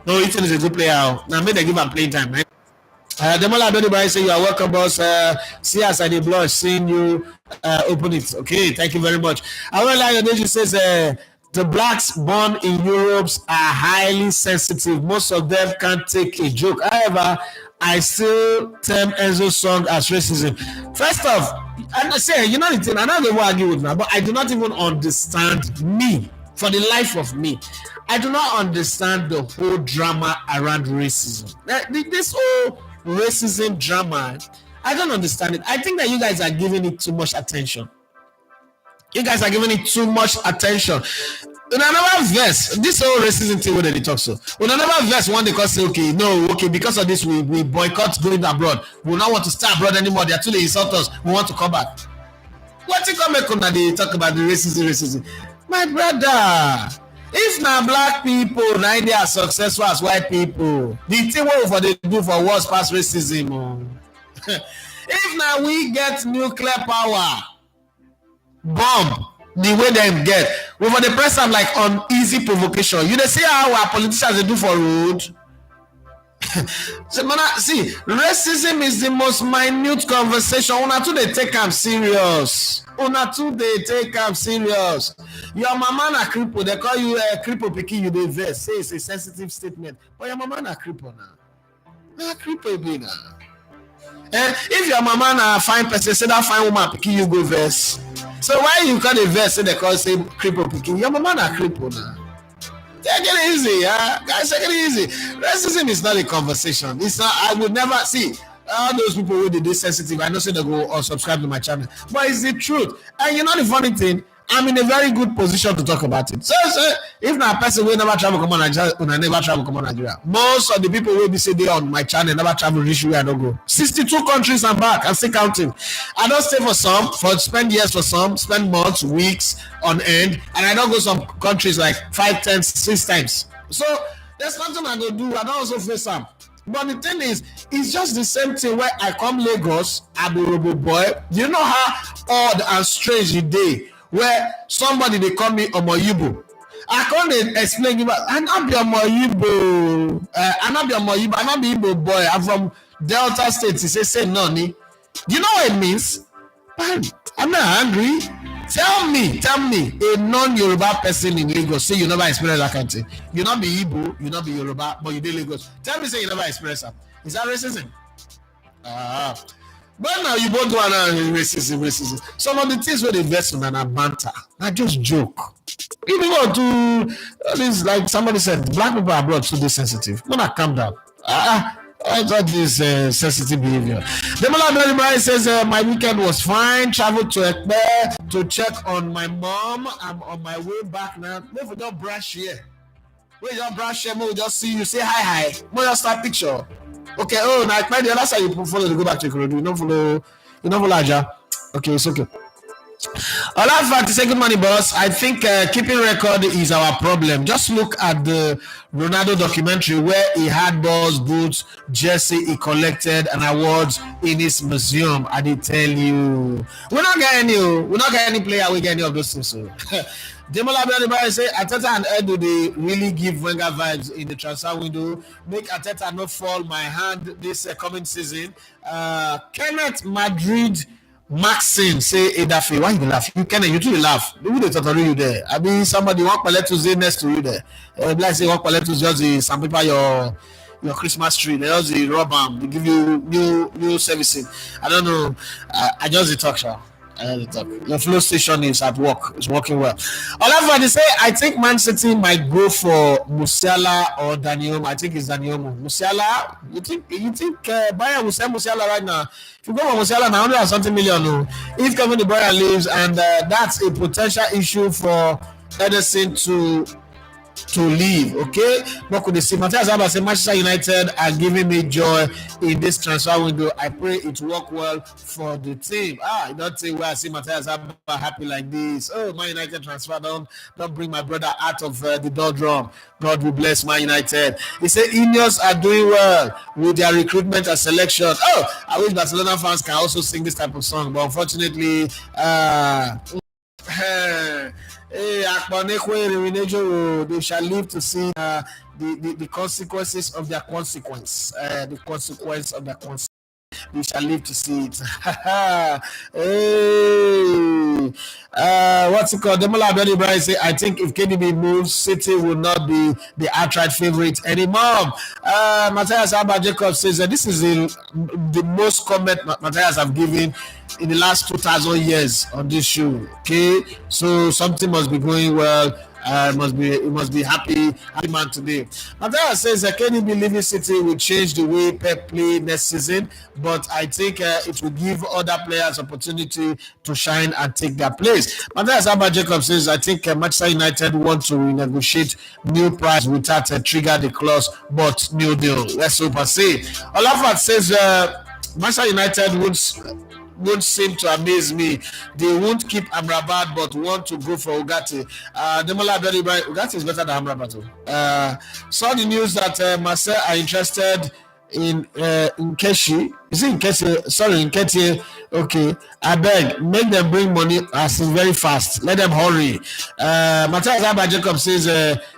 [SPEAKER 1] No, Iten is a good player. Now maybe they give him playing time. Demola Abedibay say you are welcome, boss. See us at the blush, seeing you open it. Okay, thank you very much. Awela Yodeji says the blacks born in Europe are highly sensitive. Most of them can't take a joke. However, I still term Enzo's song as racism. First off, and I say, you know the thing, I know they will argue with me, but I do not even understand me. For the life of me, I do not understand the whole drama around racism. This whole racism drama, I don't understand it. I think that you guys are giving it too much attention. Una never verse this whole racism thing wey dem dey talk so. Una never verse one dey come say okay no okay because of this we boycott going abroad. We no want to stay abroad anymore. They are too dey insult us. We want to come back. Wetin come make una dey talk about the racism? My brother, if na black people na they are successful as white people, the thing wey we for dey do for worse pass racism o. If na we get nuclear power, bomb the way dem get, we for dey press am like on easy provocation. You dey see how our politicians dey do for road? So, man, see, racism is the most minute conversation. Una too dey take am serious. Una too dey take am serious. Your mama na cripple, they call you a cripple pikin, you dey vex. Say it's a sensitive statement, but your mama na cripple now. Na cripple be na. If your mama na fine person, say that fine woman pikin, you go vex. So why you call the vex say they call say cripple pikin? Your mama na cripple now. Take it easy, yeah. Guys, take it easy. Racism is not a conversation. It's not. I would never see all those people who they sensitive. I know say they go or subscribe to my channel, but it's the truth. And you know the funny thing, I'm in a very good position to talk about it. So if na person will never travel come on Nigeria, una never travel come on Nigeria. Most of the people will be say they on my channel never travel reach where I don't go. 62 countries and back. I'm still counting. I don't stay for some, for spend years for some, spend months, weeks on end, and I don't go some countries like 5, 10, 6 times. So there's nothing I go do. I don't also face some. But the thing is, it's just the same thing where I come Lagos, adorable boy. You know how odd and strange the day where somebody they call me Omoyibo. I can't explain you, I'm not be Omoyibo. I'm not be Omoyibo. I'm not be Igbo boy. I'm from Delta State. He say noni. Do you know what it means? Man, I'm not angry. Tell me, a non-Yoruba person in Lagos say you never experience that kind of thing. You not be Igbo, you not be Yoruba, but you did Lagos. Tell me say you never experience that. Is that racism? But now you both do racism. Some of the things where they vex on and banter, not just joke. If you go to this, like somebody said, black people are abroad so they sensitive. When I calm down, I thought this sensitive behavior. Demola Brady says my weekend was fine. Traveled to Ekpe to check on my mom. I'm on my way back now. Maybe we don't brush here. We don't brush here. We just see you say hi. We just start picture. Okay. Oh, now Ekpe the other side you follow to go back to Ikorodu. You don't follow Aja. Okay, it's okay. Olaf to say good morning, boss. I think keeping record is our problem. Just look at the Ronaldo documentary where he had balls, boots, jersey he collected and awards in his museum. I did tell you, we're not getting any player. We get any of those things. So. Demola Brady say Arteta and Edu they really give Wenger vibes in the transfer window. Make Arteta not fall my hand this coming season. Kenneth Madrid. Maxine say Edafe, why you laugh? You can you too laugh. Who they totally you there? I mean somebody walk palette to say next to you there. Like say walk palette to just some people your Christmas tree. They just rub them. They give you new servicing. I don't know. I just talk, sure. Your flow station is at work. It's working well. However, they say I think Man City might go for Musiala or Daniel. I think it's Daniel. Musiala. You think Bayern will sell Musiala right now? If you go for Musiala, now 100 and something million. No. If Kevin De Bruyne leaves, and that's a potential issue for Ederson to leave, okay? What could they see? Matthias Abba say Manchester United are giving me joy in this transfer window. I pray it work well for the team. I don't say where I see Matthias Abba happy like this. Oh, Man United transfer, don't bring my brother out of the doldrum. God will bless Man United. He said Ineos are doing well with their recruitment and selection. Oh, I wish Barcelona fans can also sing this type of song, but unfortunately, they shall live to see the consequences of their consequence. The consequence of their consequence. We shall live to see it. Hey. What's it called? Demola Abedi Brian say, I think if KDB moves, City will not be the outright favorite anymore. Matthias Abba Jacob says that this is the most comment Matthias have given in the last 2,000 years on this show. Okay, so something must be going well. It must be happy man today. Matera says can you believe City will change the way Pep play next season, but I think it will give other players opportunity to shine and take their place. Matera Saba Jacob says I think Manchester United want to renegotiate new price without trigger the clause, but new deal. Let's hope and see. Olafat says Manchester United won't seem to amaze me. They won't keep Amrabat but want to go for Ugarte. Demola Abdul Ugarte is better than Amrabat. Saw the news that Marseille are interested in Keshi. Is it in Keshi? Sorry, in Ketia. Okay. I beg, make them bring money as very fast. Let them hurry. Matthias Abba Jacob says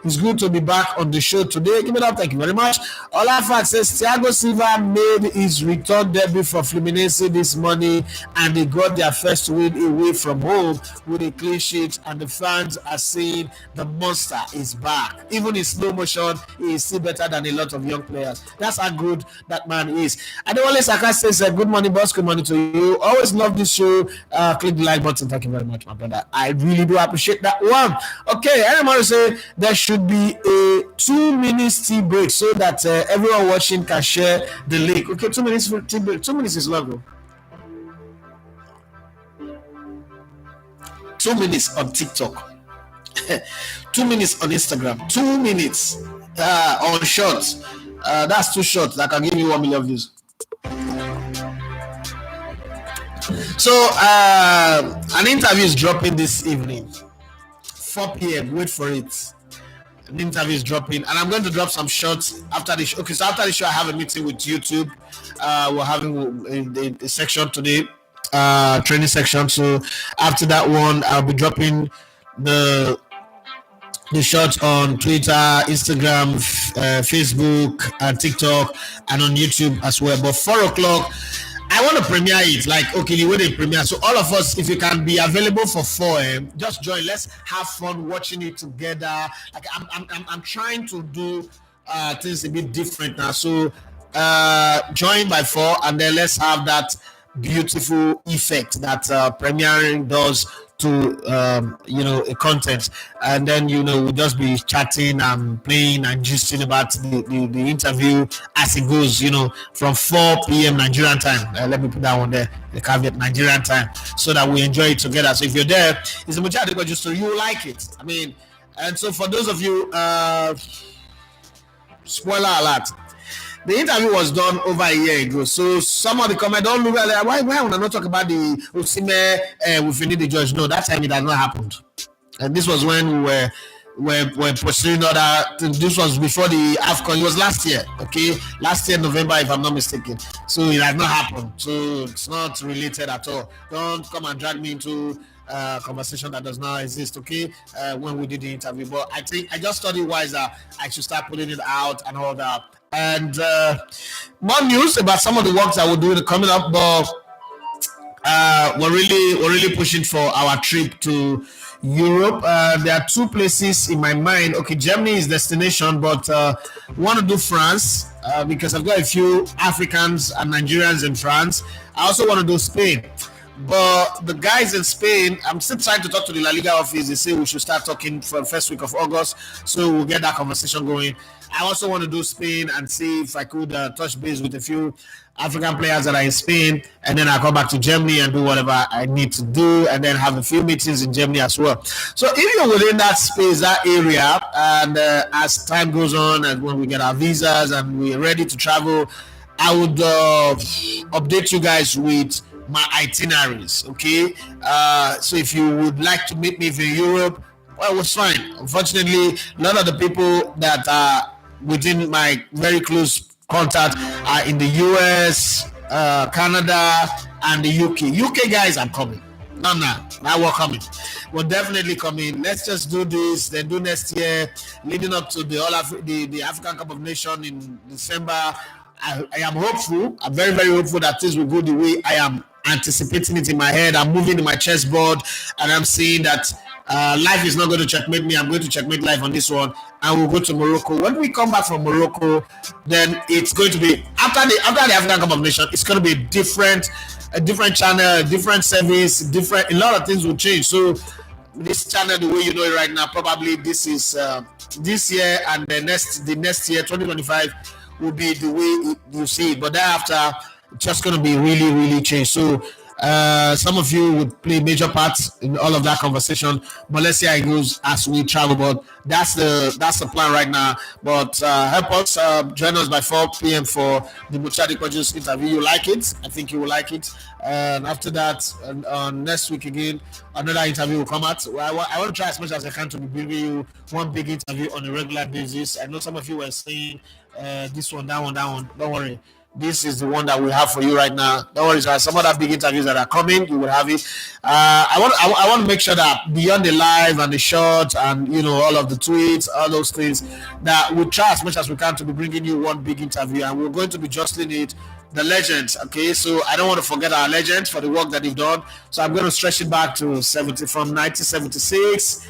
[SPEAKER 1] it's good to be back on the show today. Give it up, thank you very much. Olafat says Thiago Silva made his return debut for Fluminense this morning and they got their first win away from home with a clean sheet, and the fans are saying the monster is back. Even in slow motion, he is still better than a lot of young players. That's how good that man is. Adewale Saka says good morning boss, good morning to you. Always love this show. Click the like button. Thank you very much, my brother. I really do appreciate that one. Okay, anyone say there should be a 2 minutes tea break so that everyone watching can share the link. Okay, 2 minutes for tea break. 2 minutes is long. 2 minutes on TikTok. 2 minutes on Instagram. 2 minutes on shorts. That's too short. That can give you 1 million views. So an interview is dropping this evening, 4 p.m. Wait for it. An interview is dropping, and I'm going to drop some shots after the show. Okay, so after the show, I have a meeting with YouTube. We're having a section today, training section. So after that one, I'll be dropping the shots on Twitter, Instagram, Facebook, and TikTok, and on YouTube as well. But 4 o'clock, I want to premiere it. Like, okay, the way they premiere. So all of us, if you can be available for 4, just join. Let's have fun watching it together. Like, I'm trying to do things a bit different now. So join by 4, and then let's have that beautiful effect that premiering does to a content, and then we'll just be chatting and playing and gisting about the interview as it goes, from 4 p.m. Nigerian time. Let me put that one there, the caveat Nigerian time, so that we enjoy it together. So if you're there, it's a Managerial just so you like it. I mean, and so for those of you, spoiler alert. The interview was done over a year ago, so some of the comments don't look like why would I not talk about the Osime with the judge? No, that time it had not happened, and this was when we were pursuing other. This was before the AFCON. It was last year, okay, last year November, if I'm not mistaken. So it had not happened. So it's not related at all. Don't come and drag me into conversation that does not exist, okay, when we did the interview. But I think I just thought it wiser I should start putting it out and all that. And more news about some of the works that we're doing coming up, but we're really pushing for our trip to Europe. There are 2 places in my mind. Okay, Germany is destination, but want to do France because I've got a few Africans and Nigerians in France. I also want to do Spain. But the guys in Spain, I'm still trying to talk to the La Liga office. They say we should start talking for the first week of August, so we'll get that conversation going. I also want to do Spain and see if I could touch base with a few African players that are in Spain, and then I'll come back to Germany and do whatever I need to do, and then have a few meetings in Germany as well. So if you're within that space, that area, and as time goes on, and when we get our visas and we're ready to travel, I would update you guys with my itineraries, okay? So if you would like to meet me in Europe, well, it was fine. Unfortunately, none of the people that are within my very close contact are in the US, Canada, and the UK. UK guys, I'm coming. No, we're coming. We're definitely coming. Let's just do this, then do next year, leading up to the African Cup of Nations in December. I am hopeful. I'm very, very hopeful that things will go the way I am anticipating it in my head. I'm moving in my chessboard, and I'm seeing that life is not going to checkmate me. I'm going to checkmate life on this one, and we'll go to Morocco. When we come back from Morocco, then it's going to be after the African Cup of Nations. It's going to be a different channel, different service, a lot of things will change. So this channel the way you know it right now. Probably this is this year and the next year, 2025, will be the way you see it. But thereafter, it's just going to be really, really changed. So some of you would play major parts in all of that conversation. But let's see how it goes as we travel. But that's the plan right now. But help us join us by 4 p.m. for the Muchadi Quadros interview. You like it? I think you will like it. And after that, next week again, another interview will come out. I want to try as much as I can to be bringing you one big interview on a regular basis. I know some of you were saying this one, that one, that one. Don't worry. This is the one that we have for you right now. Don't worry, there are some other big interviews that are coming. You will have it. I want to make sure that beyond the live and the short and all of the tweets, all those things, that we try as much as we can to be bringing you one big interview, and we're going to be jostling it. The legends, okay. So I don't want to forget our legends for the work that they've done. So I'm going to stretch it back to 1976.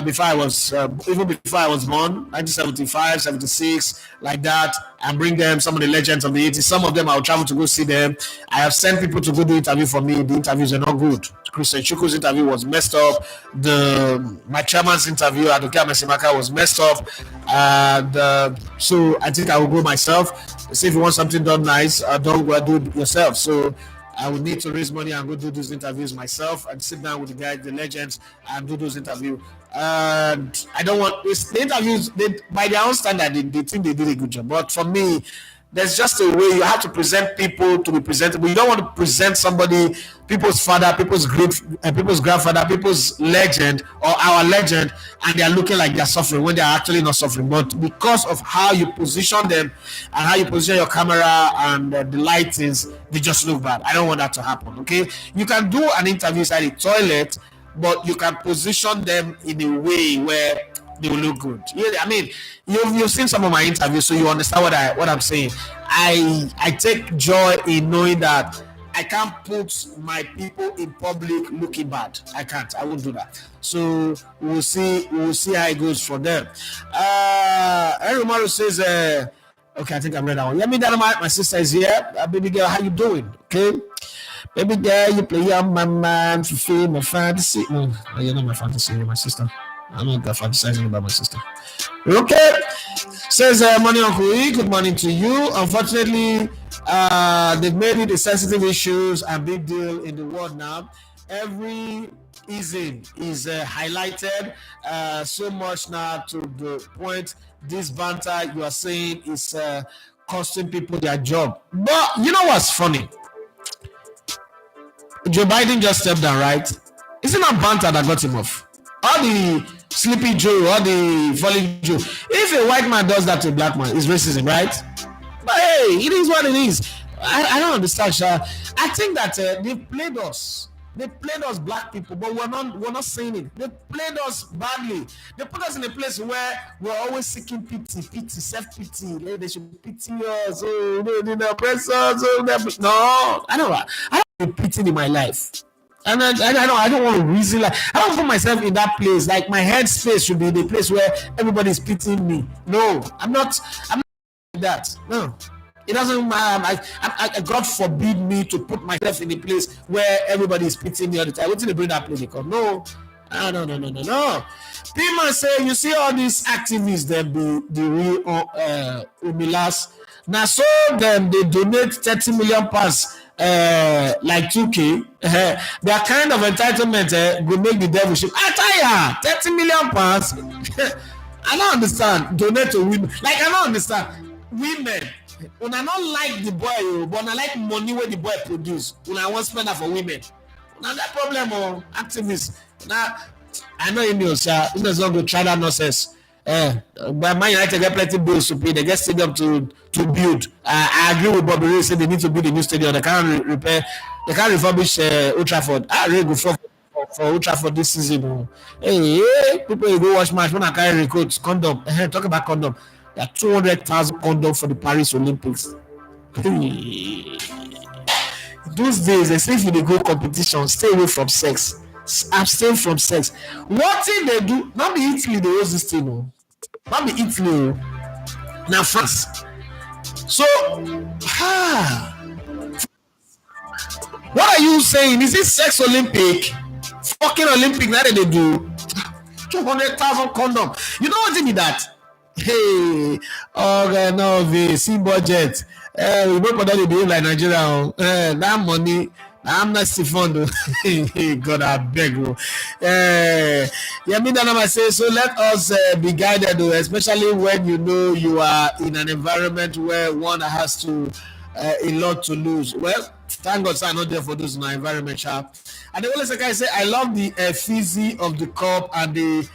[SPEAKER 1] Before I was even before I was born, 1975, 76, like that, and bring them some of the legends of the 80s. Some of them I'll travel to go see them. I have sent people to go do interview for me. The interviews are not good. Christian Chukwu's interview was messed up. My chairman's interview at Aduke Amesimaka was messed up. And so I think I will go myself. Say if you want something done nice, don't go do it yourself. So I would need to raise money and go do those interviews myself and sit down with the guys, the legends, and do those interviews. And I don't want the interviews. By their own standard, they think they did a good job. But for me, there's just a way you have to present people to be presentable. You don't want to present somebody, people's father, people's grandfather, people's legend, or our legend, and they are looking like they're suffering when they are actually not suffering. But because of how you position them and how you position your camera and the lightings, they just look bad. I don't want that to happen. Okay, you can do an interview inside a toilet, but you can position them in a way where they will look good. Yeah, I mean, you've seen some of my interviews, so you understand what I'm saying. I take joy in knowing that I can't put my people in public looking bad. I can't. I won't do that. So we'll see how it goes for them. Henry Maru says, okay, I think I'm ready that one. Let me know my sister is here. Baby girl, how you doing? Okay. Baby girl, you play on my mind, fulfill my fantasy. No, you're not my fantasy, you're my sister. I'm not fantasizing about my sister. Okay. Says morning, Uncle E. Good morning to you. Unfortunately, they've made it a sensitive issues and big deal in the world now. Every ism is highlighted so much now to the point this banter you are saying is costing people their job. But you know what's funny? Joe Biden just stepped down, right? Isn't that banter that got him off? All the Sleepy Joe, all the Falling Joe. If a white man does that to a black man, it's racism, right? But hey, it is what it is. I don't understand, Sha. I think that they played us. They played us black people, but we're not saying it. They played us badly. They put us in a place where we're always seeking pity, self-pity. They should pity us. Oh, they oppress us. No, I don't need pity in my life. And I don't want to reason like I don't put myself in that place. Like my head space should be the place where everybody's pitying me. No, I'm not like that. No, it doesn't matter. God forbid me to put myself in a place where everybody is pitying me all the time. I want to bring that place because no. People say you see all these activists, them the real umilas. Now so them they donate 30 million pounds. Like 2K, their kind of entitlement will make the devil ship. I tell ya, 30 million pounds. I don't understand. Donate to women. Like I don't understand. Women, when I don't like the boy, but I like money where the boy produce. When I want to spend that for women. Now that problem or activists. Now I know in sir. You just not go try that nonsense. But Man United get plenty bills to pay. They get stadium to build. I agree with Bobby Ray. Say they need to build a new stadium. They can't repair. They can't refurbish Old Trafford. I really go for Old Trafford this season. Hey, people go watch match when I carry recruits. Condom. Talk about condom. There are 200,000 condoms for the Paris Olympics. Those days, they say if you go competition, stay away from sex. Abstain from sex. What thing they do? Not be Italy, they use this thing. No. Not be Italy. Now France. So, what are you saying? Is it sex Olympic? fucking Olympic now they do 200,000 condom. You know what it be that? Hey, okay, no, the see budget. We work for that they behave like Nigeria. That money, amnesty fund. God, I beg you. Yeah, me that I say. So let us be guided, especially when you know you are in an environment where one has to a lot to lose. Well, thank God, sir, I'm not there for those in our environment, sharp. And the only second I say, I love the fizzy of the cup and the.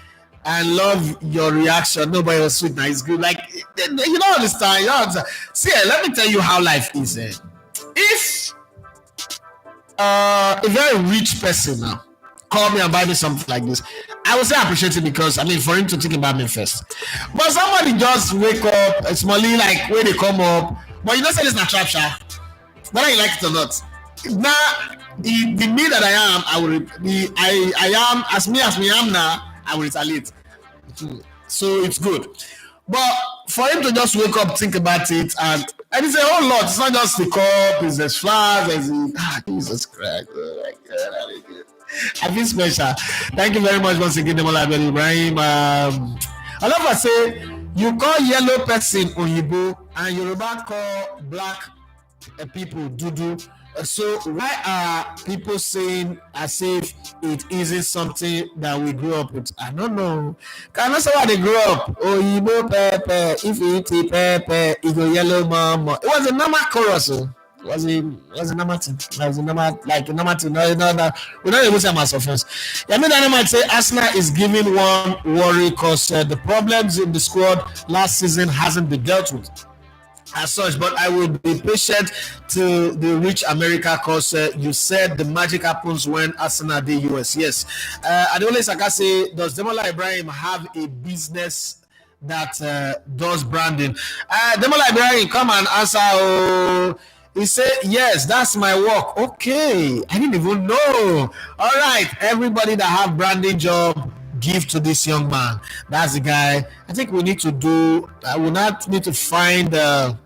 [SPEAKER 1] I love your reaction. Nobody was sweet. Now it's good. Like you don't understand. You don't understand. See, let me tell you how life is. If a very rich person now call me and buy me something like this, I would say I appreciate it because I mean for him to think about me first. But somebody just wake up, it's money like when they come up, but you don't say this not trap shot. Whether you like it or not. Now the me that I am, I will I am as me am now, I will retaliate. So it's good. But for him to just wake up, think about it, and it's a whole lot. It's not just the cup, it's the flowers, there's the Jesus Christ. Oh my God, I feel special. Thank you very much once again, Demola Ibrahim. I love to say you call yellow person Oyibo and Yoruba call black people Dudu. So why are people saying as if it isn't something that we grew up with? I don't know. Can I say why they grew up? Oyibo Pepe, if you eat Pepe, it go yellow mama. It was a normal chorus. It was a normal thing. It was a normal thing. No, we're not able to say my offense. Yeah, I mean, I might say Arsenal is giving one worry because the problems in the squad last season hasn't been dealt with as such, but I will be patient till they reach America because you said the magic happens when Arsenal the US. Yes. Adeole Saka say, does Demola Ibrahim have a business that does branding? Demola Ibrahim, come and answer. Oh, he said, yes, that's my work. Okay. I didn't even know. All right. Everybody that have branding job, give to this young man. That's the guy. I think we need to do. We not need to find a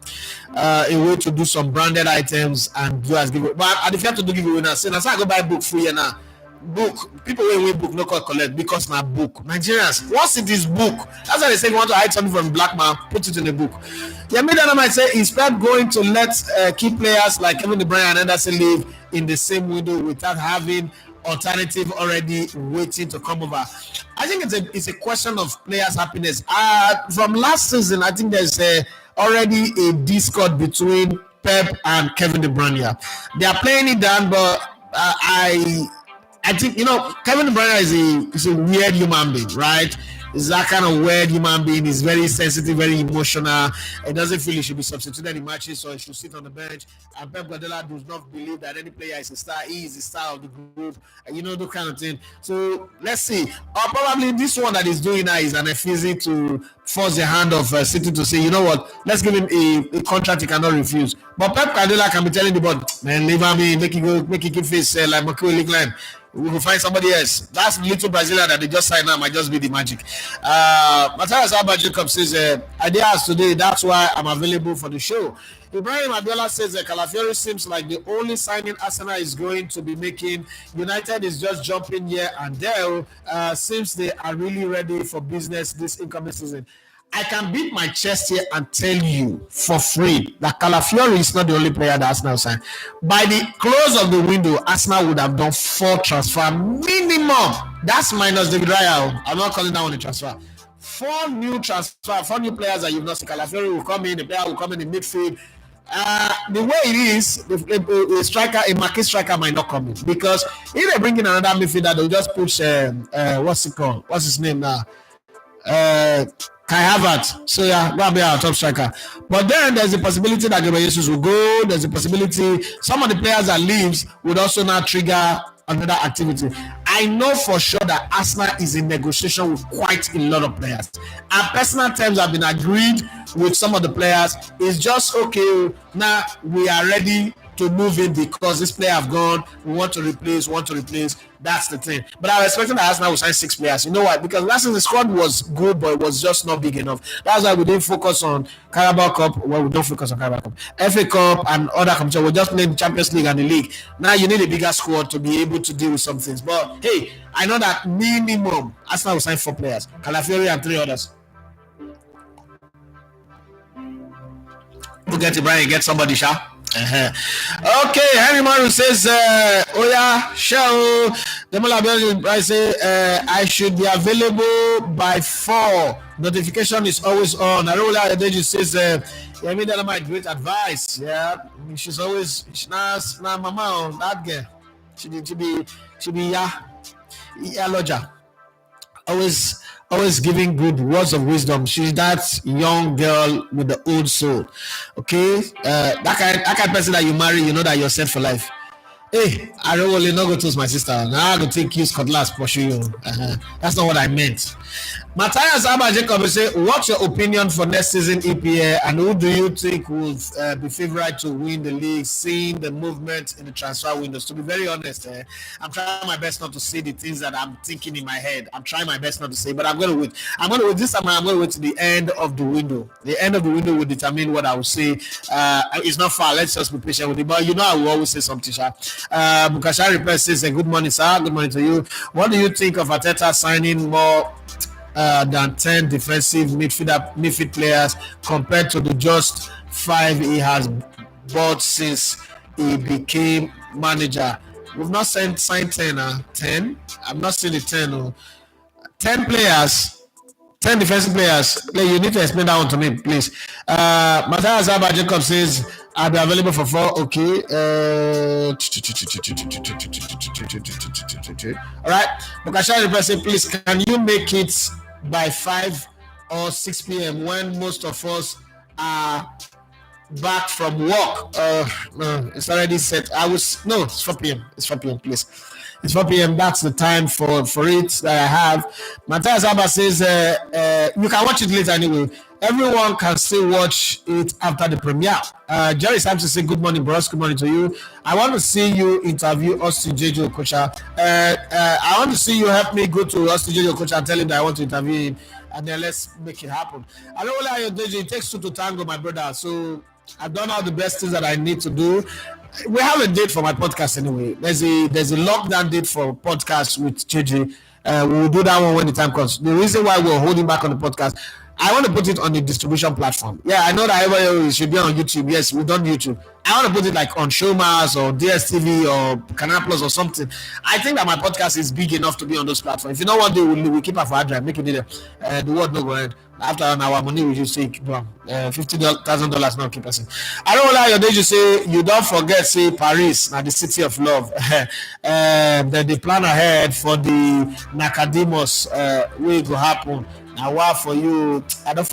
[SPEAKER 1] way to do some branded items and do as giveaway. But if you have to do giveaway now, say, I go buy book for you now. Book. People will win book, no call collect because now book. Nigerians, once it is book, that's why they say if you want to hide something from black man, put it in the book. Yeah, Midana might say is Pep going to let key players like Kevin De Bruyne and Anderson live in the same window without having alternative already waiting to come over? I think it's a question of players' happiness. From last season, I think there's already a discord between Pep and Kevin De Bruyne. They are playing it down, but I think Kevin De Bruyne is a weird human being, right? Is that kind of weird human being. He's very sensitive, very emotional. He doesn't feel he should be substituted in matches, so he should sit on the bench. And Pep Guardiola does not believe that any player is a star. He is the star of the group, that kind of thing. So let's see. Or probably this one that he's doing now is an effigy to force the hand of City to say, you know what, let's give him a contract he cannot refuse. But Pep Guardiola can be telling the board, man, leave him, make it keep face like McCoy Line. We will find somebody else. That's the little Brazilian that they just signed now might just be the magic. Matthias Alba Jacob says, ideas today, that's why I'm available for the show. Ibrahim Abiola says Calafiori seems like the only signing Arsenal is going to be making. United is just jumping here and there. Seems they are really ready for business this incoming season. I can beat my chest here and tell you for free that Calafiori is not the only player that Arsenal signed. By the close of the window, Arsenal would have done 4 transfer minimum. That's minus David Raya. I'm not calling that one a transfer. 4 new players that you've not seen. Calafiori will come in, the player will come in midfield. The way it is, a marquee striker might not come in because if they bring in another midfielder, they'll just push what's it called? What's his name now? Kai Havertz. So yeah, that'll be our top striker. But then there's a possibility that Gabriel Jesus will go. There's a possibility some of the players that leaves would also now trigger another activity. I know for sure that Arsenal is in negotiation with quite a lot of players. And personal terms have been agreed with some of the players. It's just okay. Now we are ready to move in because this player have gone. We want to replace. That's the thing. But I was expecting that Arsenal would sign 6 players. You know why? Because last season the squad was good, but it was just not big enough. That's why we didn't focus on Carabao Cup. Well, we don't focus on Carabao Cup, FA Cup, and other competitions. We just playing Champions League and the league. Now you need a bigger squad to be able to deal with some things. But hey, I know that minimum Arsenal will sign 4 players, Calafiori and 3 others. We'll get it, Brian. Get somebody, Sha. Okay, Henry Maru says, oh yeah, show. Demola Brian say, I should be available by 4. Notification is always on. Arola Adeji says, yeah, I mean that my great advice. Yeah, she's always mama that girl. She be yeah, lodger. Always giving good words of wisdom. She's that young girl with the old soul. Okay, that kind of person that you marry, you know that you're set for life. Hey, I don't really not go toast my sister. Now I go take you cutlass pursue you. That's not what I meant. Matthias Abba Jacob will say, what's your opinion for next season EPA and who do you think will be favorite to win the league, seeing the movement in the transfer windows? To be very honest, I'm trying my best not to say the things that I'm thinking in my head. I'm trying my best not to say, but I'm going to wait. This time I'm going to wait to the end of the window. The end of the window will determine what I will say. It's not far. Let's just be patient with it. But you know I will always say something, Sha. Bukashari Press says, good morning, sir. Good morning to you. What do you think of Arteta signing more than 10 defensive midfield players compared to the just 5 he has bought since he became manager? We've not signed 10. 10? I'm not seeing the 10. 10 players. 10 defensive players. You need to explain that one to me, please. Matthias Abba Jacob says, I'll be available for 4. Okay. All right. Bukashari person, please, can you make it by 5 or 6 p.m. when most of us are back from work? No, it's already set. It's 4 p.m. It's 4 p.m. Please. It's 4 p.m. That's the time for it that I have. Matthias Abba says, you can watch it later anyway. Everyone can still watch it after the premiere. Jerry Sampson says, good morning, bros. Good morning to you. I want to see you interview Austin J.J. Okocha. I want to see you help me go to Austin J.J. Okocha and tell him that I want to interview him. And then let's make it happen. I don't know it takes 2 to tango, my brother. So I've done all the best things that I need to do. We have a date for my podcast anyway. There's a lockdown date for podcast with JJ. We will do that one when the time comes. The reason why we're holding back on the podcast, I want to put it on the distribution platform. Yeah, I know that everybody should be on YouTube. Yes, we've done YouTube. I want to put it like on Showmas or DSTV or Canal Plus or something. I think that my podcast is big enough to be on those platforms. If you know what they will, we keep our hard drive, make it there. The word no go ahead. After an hour, money we just take $50,000 now keep us in. I don't lie, your day you say you don't forget, say Paris, now the city of love. Then they plan ahead for the Nakadimos will go happen. Now what for you? I don't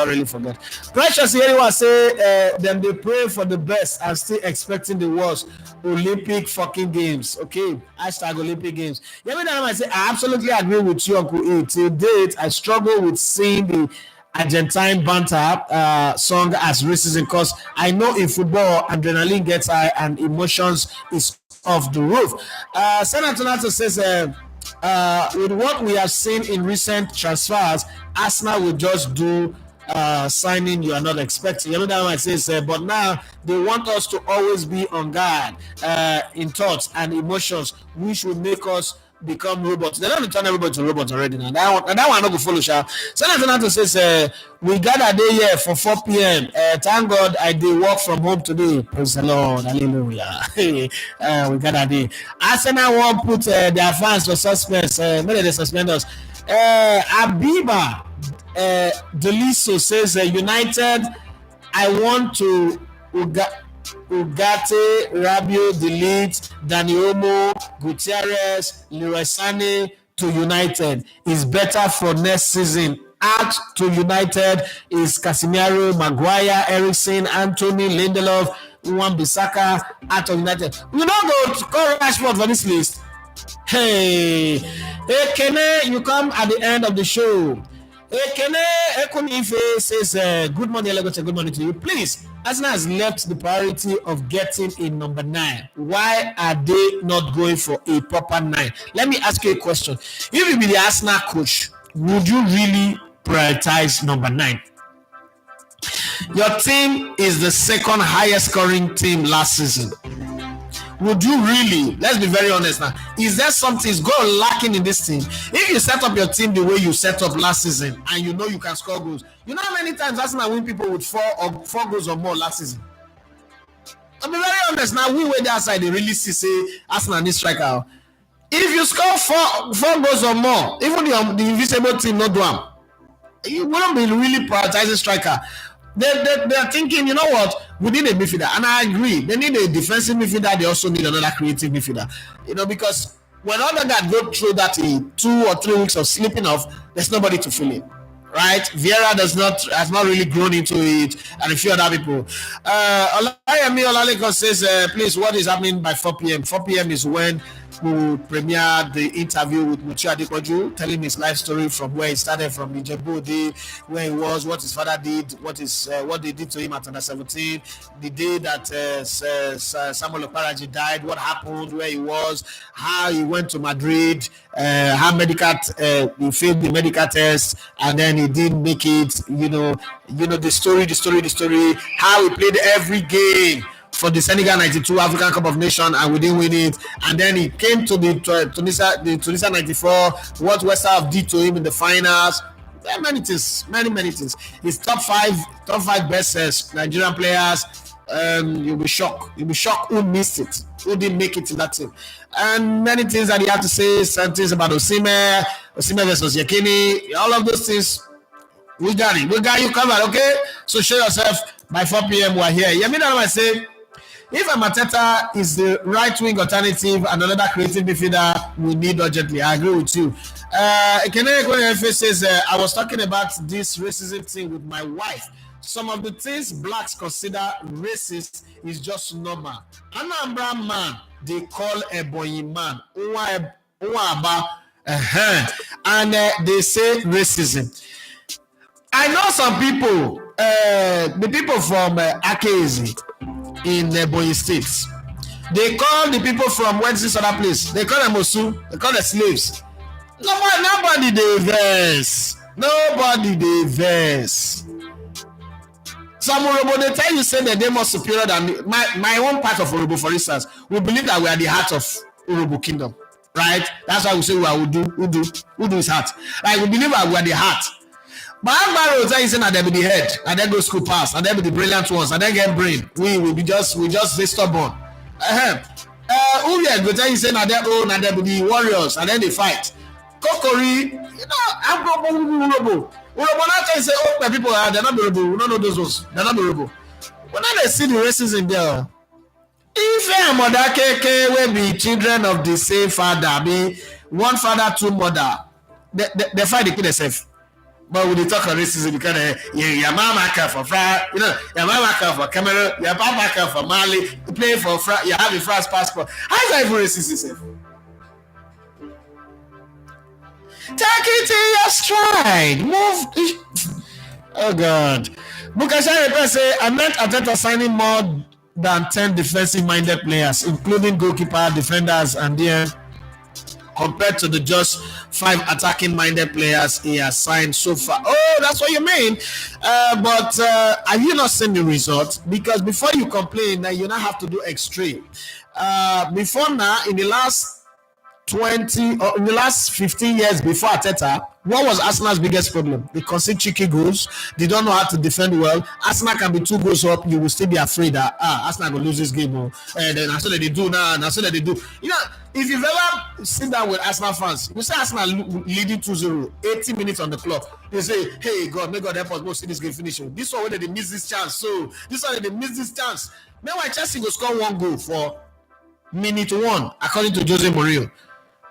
[SPEAKER 1] really forget. Precious anyone say them they pray for the best and still expecting the worst. Olympic fucking games. Okay. Hashtag Olympic games. You know that I say I absolutely agree with you, Uncle E. Till date, I struggle with seeing the Argentine banter song as racism because I know in football adrenaline gets high and emotions is off the roof. Senator Nato says with what we have seen in recent transfers, Arsenal will just do signing you are not expecting. You know that one says, but now they want us to always be on guard in thoughts and emotions, which will make us become robots. They don't turn everybody to robots already now. That one I not go follow. Senator Nato says, we got a day here for 4 p.m. Thank God I did work from home today. Praise the Lord. Hallelujah. We got a day. Arsenal won't put their fans for suspense. Maybe they suspend us. Abiba Deliso says, United, I want to Ugarte, Rabiot, Delete, Daniomo, Gutierrez, Leroy Sané to United is better for next season. Out to United is Casemiro, Maguire, Eriksen, Anthony, Lindelof, Wan-Bissaka. Out of United. We don't go to call Rashford for this list. Hey, Kene, you come at the end of the show. Kene Ekunife says, good morning, Legote, good morning to you. Please, Arsenal has left the priority of getting a number 9. Why are they not going for a proper 9? Let me ask you a question. If you be the Arsenal coach, would you really prioritize number 9? Your team is the second highest scoring team last season. Would you really, let's be very honest now, is there something is going lacking in this team? If you set up your team the way you set up last season and you know you can score goals, you know how many times Arsenal win people with four goals or more last season? I'll be very honest now, we wait outside they really see say Arsenal need striker. If you score four goals or more, even the invisible team not do them, you wouldn't be really prioritizing striker. They're thinking, you know what, we need a midfielder, and I agree. They need a defensive midfielder. They also need another creative midfielder. You know, because when other guys go through that 2 or 3 weeks of sleeping off, there's nobody to fill in, right? Vieira has not really grown into it, and a few other people. Olayemi Olaleko says, please, what is happening by 4 p.m.? 4 p.m. is when we will premiere the interview with Muchi Adepoju, telling his life story from where he started from Ijebu, where he was, what his father did, what they did to him at under 17, the day that Samuel Okparaji died, what happened, where he was, how he went to Madrid, how he failed the medical test, and then he didn't make it. You know the story, how he played every game for the Senegal 92 African Cup of Nations and we didn't win it, and then he came to the Tunisia 94, what West Ham did to him in the finals. There are many things. His top five best Nigerian players. You'll be shocked who missed it, who didn't make it in that team, and many things that he had to say. Some things about Osimhen versus Yekini, all of those things. We got you covered, okay? So show yourself by 4 p.m. We're here. You mean I say, if Mateta is the right wing alternative and another creative midfielder we need urgently, I agree with you. Ekenere says, I was talking about this racism thing with my wife. Some of the things blacks consider racist is just normal. Anambra man, they call Ebonyi man. And they say racism. I know some people, the people from Akezi in Ebonyi State, they call the people from what's this other place? They call them Osu, they call them slaves. Nobody they verse. Some Urobo, they tell you say that they're more superior than my own part of Urobo, for instance. We believe that we are the heart of Urobo kingdom, right? That's why we say we are Udu is heart. Like we believe that we are the heart. But Agbaro is saying that they be the head, and then go school pass, and then be the brilliant ones, and then get brain. We just stay stubborn. Uriel go tell you saying that they be the warriors, and then they fight. Kokori, Urobo not tell you say, oh, my people are they're not Urobo. We don't know those ones. They're not Urobo. When they see the racism there, if a mother KK will be children of the same father, be one father, two mother, they fight the kill themselves. But when they talk of racism, because your mama come for France, your mama come for Cameroon, your papa come for Mali, you play for France, you have a France passport. How is that even racist? Take it in your stride. Move. Oh God. Bukasha say, I meant Ateta signing more than 10 defensive-minded players, including goalkeeper, defenders, and then compared to the just 5 attacking-minded players he has signed so far. Oh, that's what you mean. But have you not seen the result? Because before you complain, you now have to do extreme. Before now, in the last 20 or in the last 15 years before Ateta, what was Arsenal's biggest problem? They concede cheeky goals. They don't know how to defend well. Arsenal can be 2 goals up. You will still be afraid that Arsenal will lose this game. And then that's what they do now. And that's what they do. You know, if you've ever sit down with Arsenal fans, you say Arsenal leading 2-0, 80 minutes on the clock. They say, hey, God, may God help us go see this game finish. This one, when they miss this chance. So, this one, they miss this chance. Meanwhile, Chelsea will score 1 goal for minute 1, according to Jose Mourinho.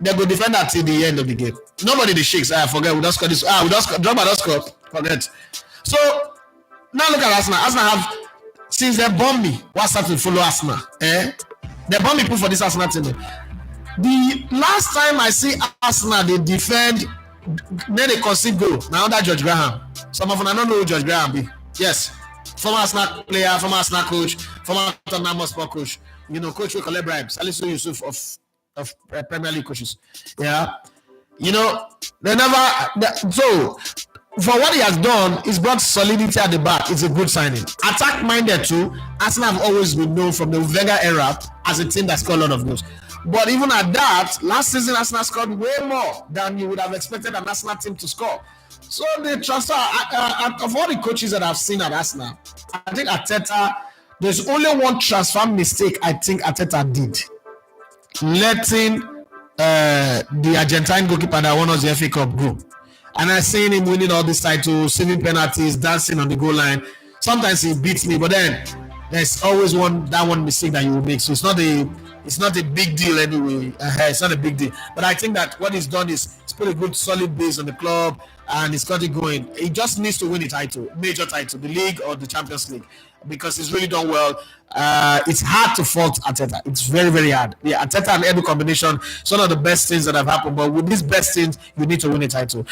[SPEAKER 1] They go defend that till the end of the game. Nobody the shakes. Forget. We don't score this. We don't score. Drop. I don't score. Forget. So now look at Arsenal. Arsenal have, since they bomb me, what's up to follow Arsenal? They bomb me for this Arsenal team. The last time I see Arsenal, they defend, then they concede goal. Now under George Graham. Some of them I don't know who George Graham be. Yes. former Arsenal player, former Arsenal coach, former Tottenham Hotspur coach. Coach will collect bribes. Salisu Yusuf of Premier League coaches. Yeah. They never. So for what he has done, he's brought solidity at the back. It's a good signing. Attack minded too. Arsenal have always been known from the Wenger era as a team that scored a lot of goals. But even at that, last season Arsenal scored way more than you would have expected an Arsenal team to score. So the transfer of all the coaches that I've seen at Arsenal, I think Arteta, there's only one transfer mistake I think Arteta did. Letting the Argentine goalkeeper that won us the FA Cup go. And I seen him winning all these titles, saving penalties, dancing on the goal line. Sometimes he beats me, but then there's always one mistake that you will make. So it's not a big deal anyway. It's not a big deal. But I think that what he's done is he's put a good solid base on the club and he's got it going. He just needs to win a title, major title, the league or the Champions League, because he's really done well. It's hard to fault Arteta. It's very, very hard. The Arteta and Edu combination is one of the best things that have happened. But with these best things, you need to win a title.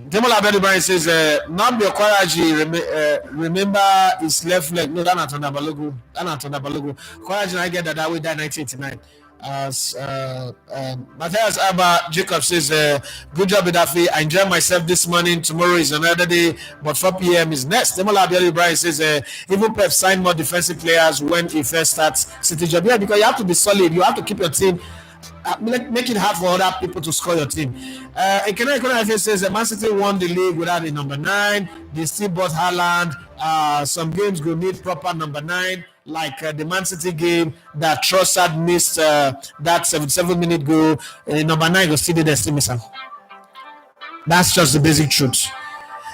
[SPEAKER 1] Demola Abedi says, not be Kwaraji, remember his left leg. No, that's not Balogu. Kwaraji, I get that way, died 1989. Matthias Abba Jacob says, good job, Idafi. I enjoyed myself this morning. Tomorrow is another day, but 4 p.m. is next. Demola Abedi Brian says, even Pep signed more defensive players when he first starts City job. Yeah, because you have to be solid. You have to keep your team. Make it hard for other people to score your team. Ekene says Man City won the league without a number 9. They still bought Haaland. Some games will need proper number 9, like the Man City game that Trossard missed that 77-minute goal. Number 9 will still there, still miss him. That's just the basic truth.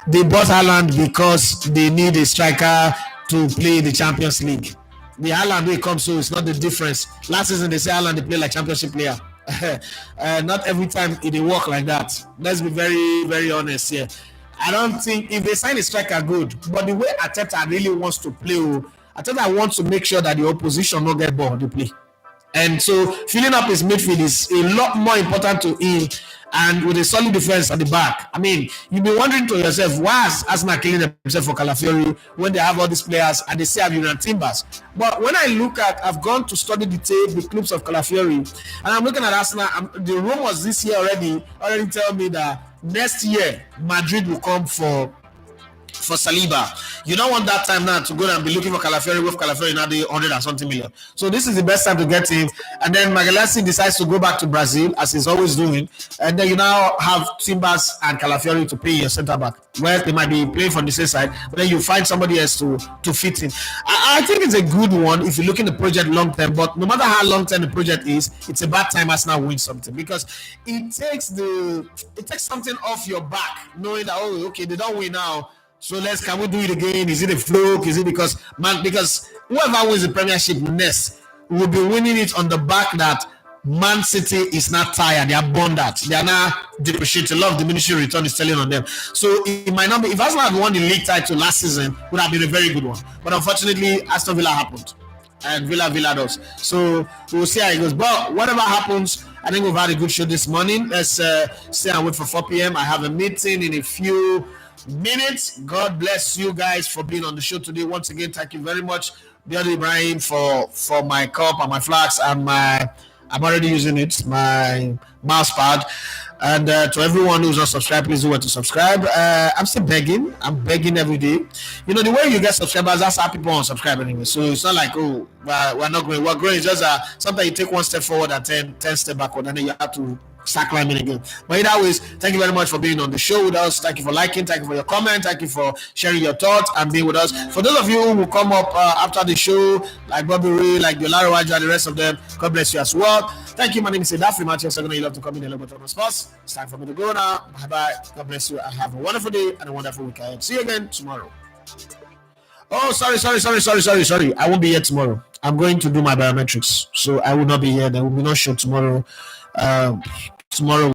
[SPEAKER 1] They bought Haaland because they need a striker to play the Champions League. The Haaland way comes, so it's not the difference. Last season they say Haaland they play like championship player. Not every time it work like that. Let's be very, very honest here. I don't think if they sign a striker, good. But the way Arteta really wants to play, Arteta wants to make sure that the opposition don't get ball to play. And so filling up his midfield is a lot more important to him, and with a solid defense at the back. I mean, you'll be wondering to yourself, why is Arsenal killing themselves for Calafiori when they have all these players and they still have Union Timbers? But when I look at, I've gone to study the tape, the clips of Calafiori, and I'm looking at Arsenal. The rumors this year already tell me that next year Madrid will come for Saliba. You don't want that time now to go and be looking for Calafiori with Calafiori now the 100 and something million. So this is the best time to get him. And then Magalhaes decides to go back to Brazil, as he's always doing. And then you now have Timbers and Calafiori to pay your centre back. Well, they might be playing from the same side, but then you find somebody else to fit in. I think it's a good one if you look in the project long term. But no matter how long term the project is, it's a bad time Arsenal wins something, because it takes something off your back, knowing that, oh, okay, they don't win now. So can we do it again? Is it a fluke? Is it because whoever wins the Premiership next will be winning it on the back that Man City is not tired. They are burned out. They are now depreciated. A lot of diminishing return is telling on them. So it might not be. If Arsenal had won the league title last season, it would have been a very good one. But unfortunately, Aston Villa happened. And Villa does. So we'll see how it goes. But whatever happens, I think we've had a good show this morning. Let's stay and wait for 4 p.m. I have a meeting in a few minutes. God bless you guys for being on the show today. Once again, thank you very much, Biodun Ibrahim, for my cup and my flags and I'm already using it, my mouse pad. And to everyone who's not subscribed, please do want to subscribe. I'm still begging. I'm begging every day. You know, the way you get subscribers, that's how people unsubscribe anyway. So it's not like, oh, we're not growing. We're growing. It's just sometimes you take one step forward and 10 steps backward, and then you have to start climbing again. But either ways, thank you very much for being on the show with us. Thank you for liking. Thank you for your comment. Thank you for sharing your thoughts and being with us. For those of you who will come up after the show, like Bobby Ray, like Yolaro Waju, and the rest of them, God bless you as well. Thank you. My name is Idafi Matthew. So you love to come in a little bit on the spots. It's time for me to go now. Bye bye. God bless you. Have a wonderful day and a wonderful weekend. See you again tomorrow. Oh, sorry. I won't be here tomorrow. I'm going to do my biometrics, so I will not be here. There will be no show tomorrow. Tomorrow